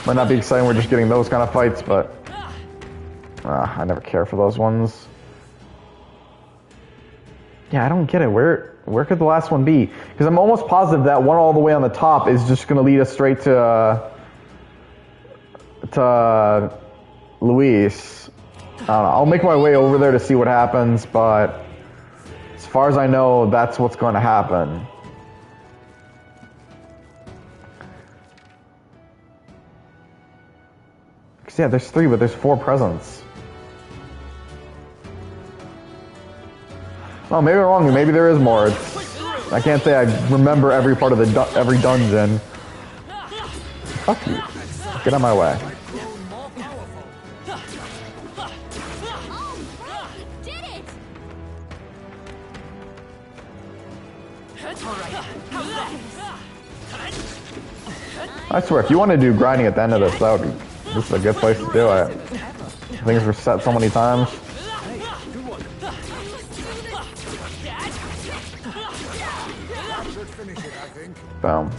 Might not be exciting, we're just getting those kind of fights, but... I never care for those ones. Yeah, I don't get it. Where could the last one be? Because I'm almost positive that one all the way on the top is just going to lead us straight to Luis. I don't know. I'll make my way over there to see what happens, but as far as I know, that's what's going to happen. Because yeah, there's 3, but there's 4 presents. Oh, maybe I'm wrong. Maybe there is more. I can't say I remember every part of every dungeon. Fuck you. Get out of my way. I swear, if you want to do grinding at the end of this, this is a good place to do it. Things were set so many times. Boom.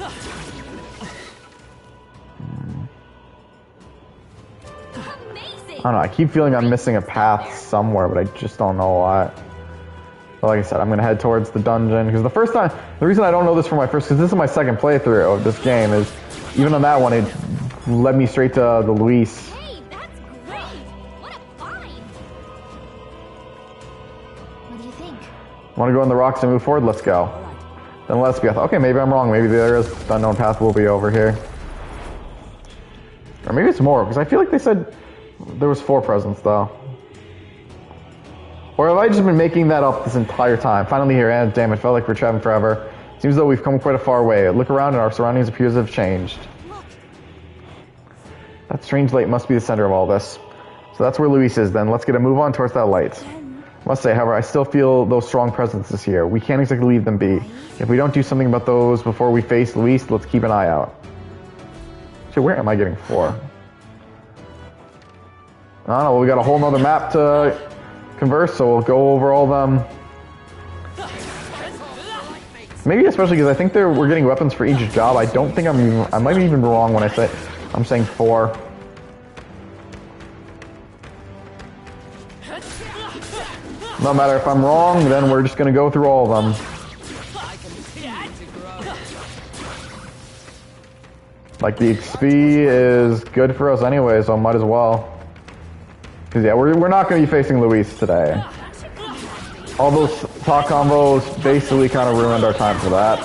I don't know, I keep feeling I'm missing a path somewhere, but I just don't know what. But like I said, I'm going to head towards the dungeon, because the reason I don't know this from because this is my second playthrough of this game, is even on that one, it led me straight to the Luis. Hey, that's great! What a find! What do you think? Want to go in the rocks and move forward? Let's go. Then let's be. Okay, maybe I'm wrong. Maybe there is the unknown path will be over here. Or maybe it's more, because I feel like they said there was 4 presents, though. Or have I just been making that up this entire time? Finally here, and damn it, felt like we're traveling forever. Seems though we've come quite a far way. Look around and our surroundings appear to have changed. That strange light must be the center of all this. So that's where Luis is then. Let's get a move on towards that light. Must say, however, I still feel those strong presences here. We can't exactly leave them be. If we don't do something about those before we face Luis, let's keep an eye out. So where am I getting 4? I don't know, we got a whole nother map to converse, so we'll go over all them. Maybe especially because I think we're getting weapons for each job. I don't think I might be even wrong when I'm saying 4. No matter if I'm wrong, then we're just gonna go through all of them. Like the XP is good for us anyway, so might as well. Because yeah, we're not going to be facing Luis today. All those talk combos basically kind of ruined our time for that.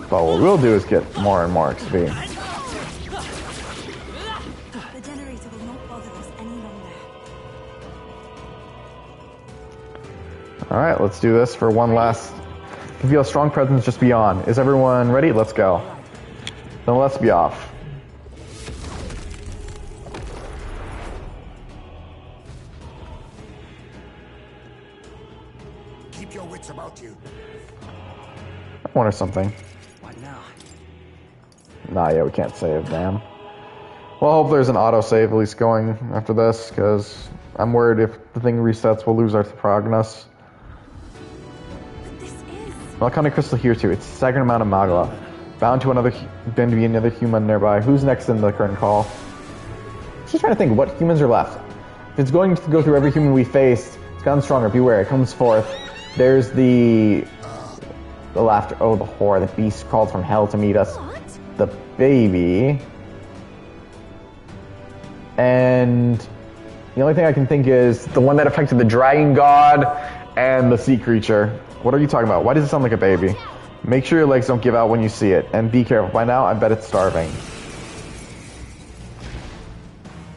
But what we'll do is get more and more XP. The generator will not bother us any longer. Alright, let's do this for one last. I feel a strong presence just beyond. Is everyone ready? Let's go. Then let's be off. Keep your wits about you. I wonder something. What now? Nah, yeah, we can't save, damn. Well, I hope there's an autosave at least going after this, because I'm worried if the thing resets, we'll lose our progress. Melchonic crystal here too. It's the sacred amount of Magla. Bound to be another human nearby. Who's next in the current call? Just trying to think what humans are left. If it's going to go through every human we faced, it's gotten stronger. Beware, it comes forth. There's the laughter. Oh, the whore. The beast crawled from hell to meet us. What? The baby. And the only thing I can think is the one that affected the dragon god and the sea creature. What are you talking about? Why does it sound like a baby? Make sure your legs don't give out when you see it. And be careful. By now, I bet it's starving.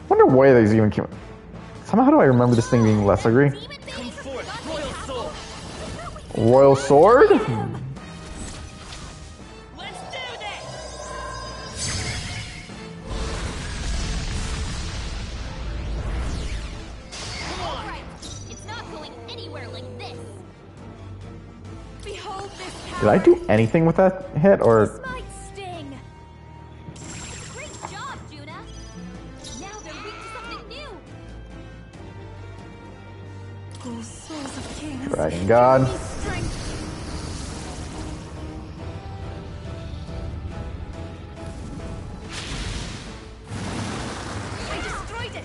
Wonder why these even came. Somehow do I remember this thing being less agree? Royal sword? Did I do anything with that hit, or? This might sting. Great job, Juna. Now they're weak to something new. Oh, souls of kings. Dragon god. I destroyed it.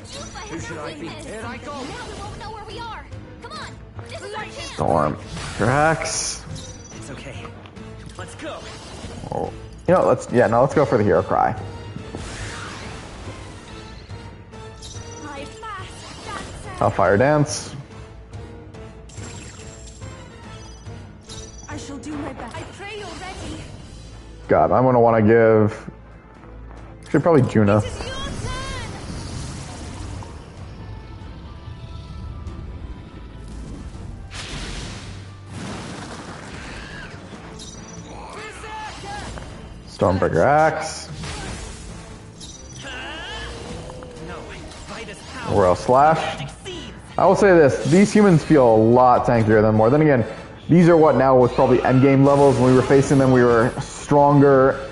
Who should I be? Here I go. Now we won't know where we are. Come on. This is our chance. Storm. Drax. It's okay. Let's go. Oh. You know, let's go for the hero cry. Hellfire dance. I shall do my best. I pray you're ready. God, I'm gonna want to give. Actually, probably Juna. Stormbreaker axe. Royal Slash. I will say this, these humans feel a lot tankier than more. Then again, these are what now was probably endgame levels. When we were facing them, we were stronger.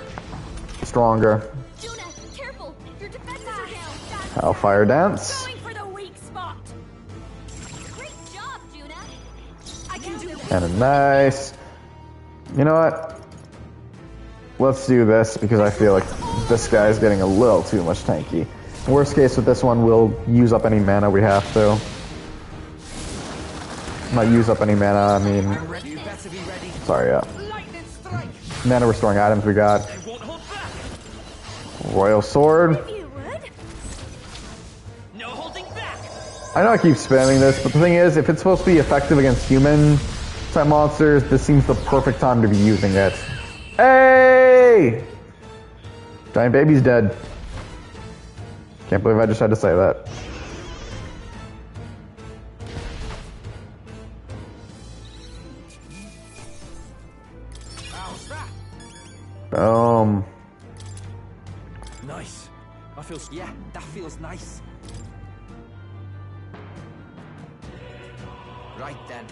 Juna, careful. Your defenses are down. Hellfire Dance. Going for the weak spot. Great job, Juna. I can do this. And a nice. You know what? Let's do this because I feel like this guy is getting a little too much tanky. Worst case with this one, we'll use up any mana we have to. Not use up any mana, I mean... Sorry, yeah. Mana restoring items we got. Royal Sword. I know I keep spamming this, but the thing is, if it's supposed to be effective against human type monsters, this seems the perfect time to be using it. Hey! Giant baby's dead. Can't believe I just had to say that. Boom. Nice. Yeah, that feels nice. Right then.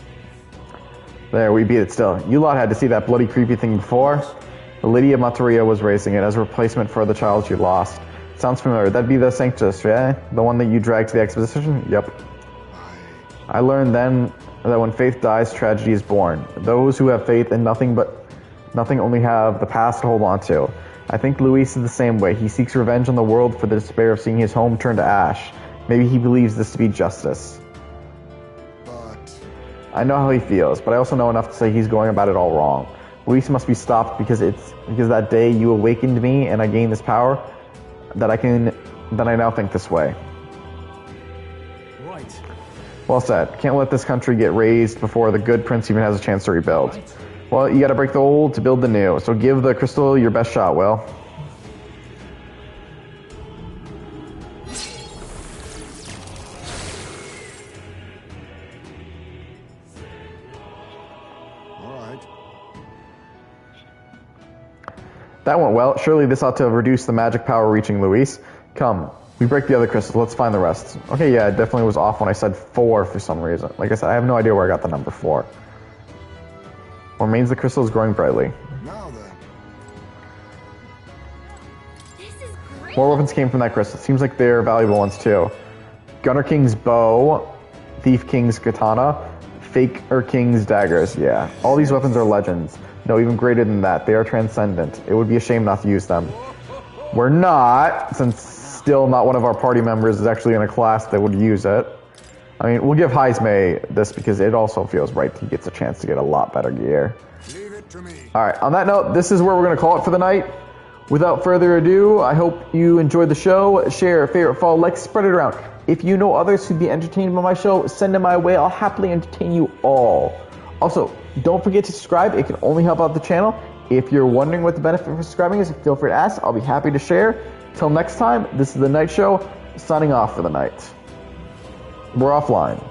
There, we beat it still. You lot had to see that bloody creepy thing before. Lydia Materia was racing it as a replacement for the child you lost. Sounds familiar. That'd be the Sanctus, yeah? The one that you dragged to the exposition? Yep. I learned then that when faith dies, tragedy is born. Those who have faith in nothing only have the past to hold on to. I think Luis is the same way. He seeks revenge on the world for the despair of seeing his home turn to ash. Maybe he believes this to be justice. I know how he feels, but I also know enough to say he's going about it all wrong. Luis must be stopped because that day you awakened me and I gained this power that I now think this way. Right. Well said. Can't let this country get razed before the good prince even has a chance to rebuild. Well, you gotta break the old to build the new, so give the crystal your best shot, Will. That went well. Surely this ought to reduce the magic power reaching Luis. Come, we break the other crystals. Let's find the rest. Okay, yeah, it definitely was off when I said 4 for some reason. Like I said, I have no idea where I got the number 4. What remains the crystal is growing brightly. Now then. More weapons came from that crystal. Seems like they're valuable ones too. Gunner King's bow, Thief King's katana, Faker King's daggers. Yeah, all these weapons are legends. No, even greater than that. They are transcendent. It would be a shame not to use them. We're not, since still not one of our party members is actually in a class that would use it. I mean, we'll give Heismay this because it also feels right. He gets a chance to get a lot better gear. Leave it to me. Alright, on that note, this is where we're going to call it for the night. Without further ado, I hope you enjoyed the show. Share, favorite, follow, like, spread it around. If you know others who'd be entertained by my show, send them my way. I'll happily entertain you all. Also, don't forget to subscribe. It can only help out the channel. If you're wondering what the benefit of subscribing is, feel free to ask. I'll be happy to share. Till next time, this is the Night Show, signing off for the night. We're offline.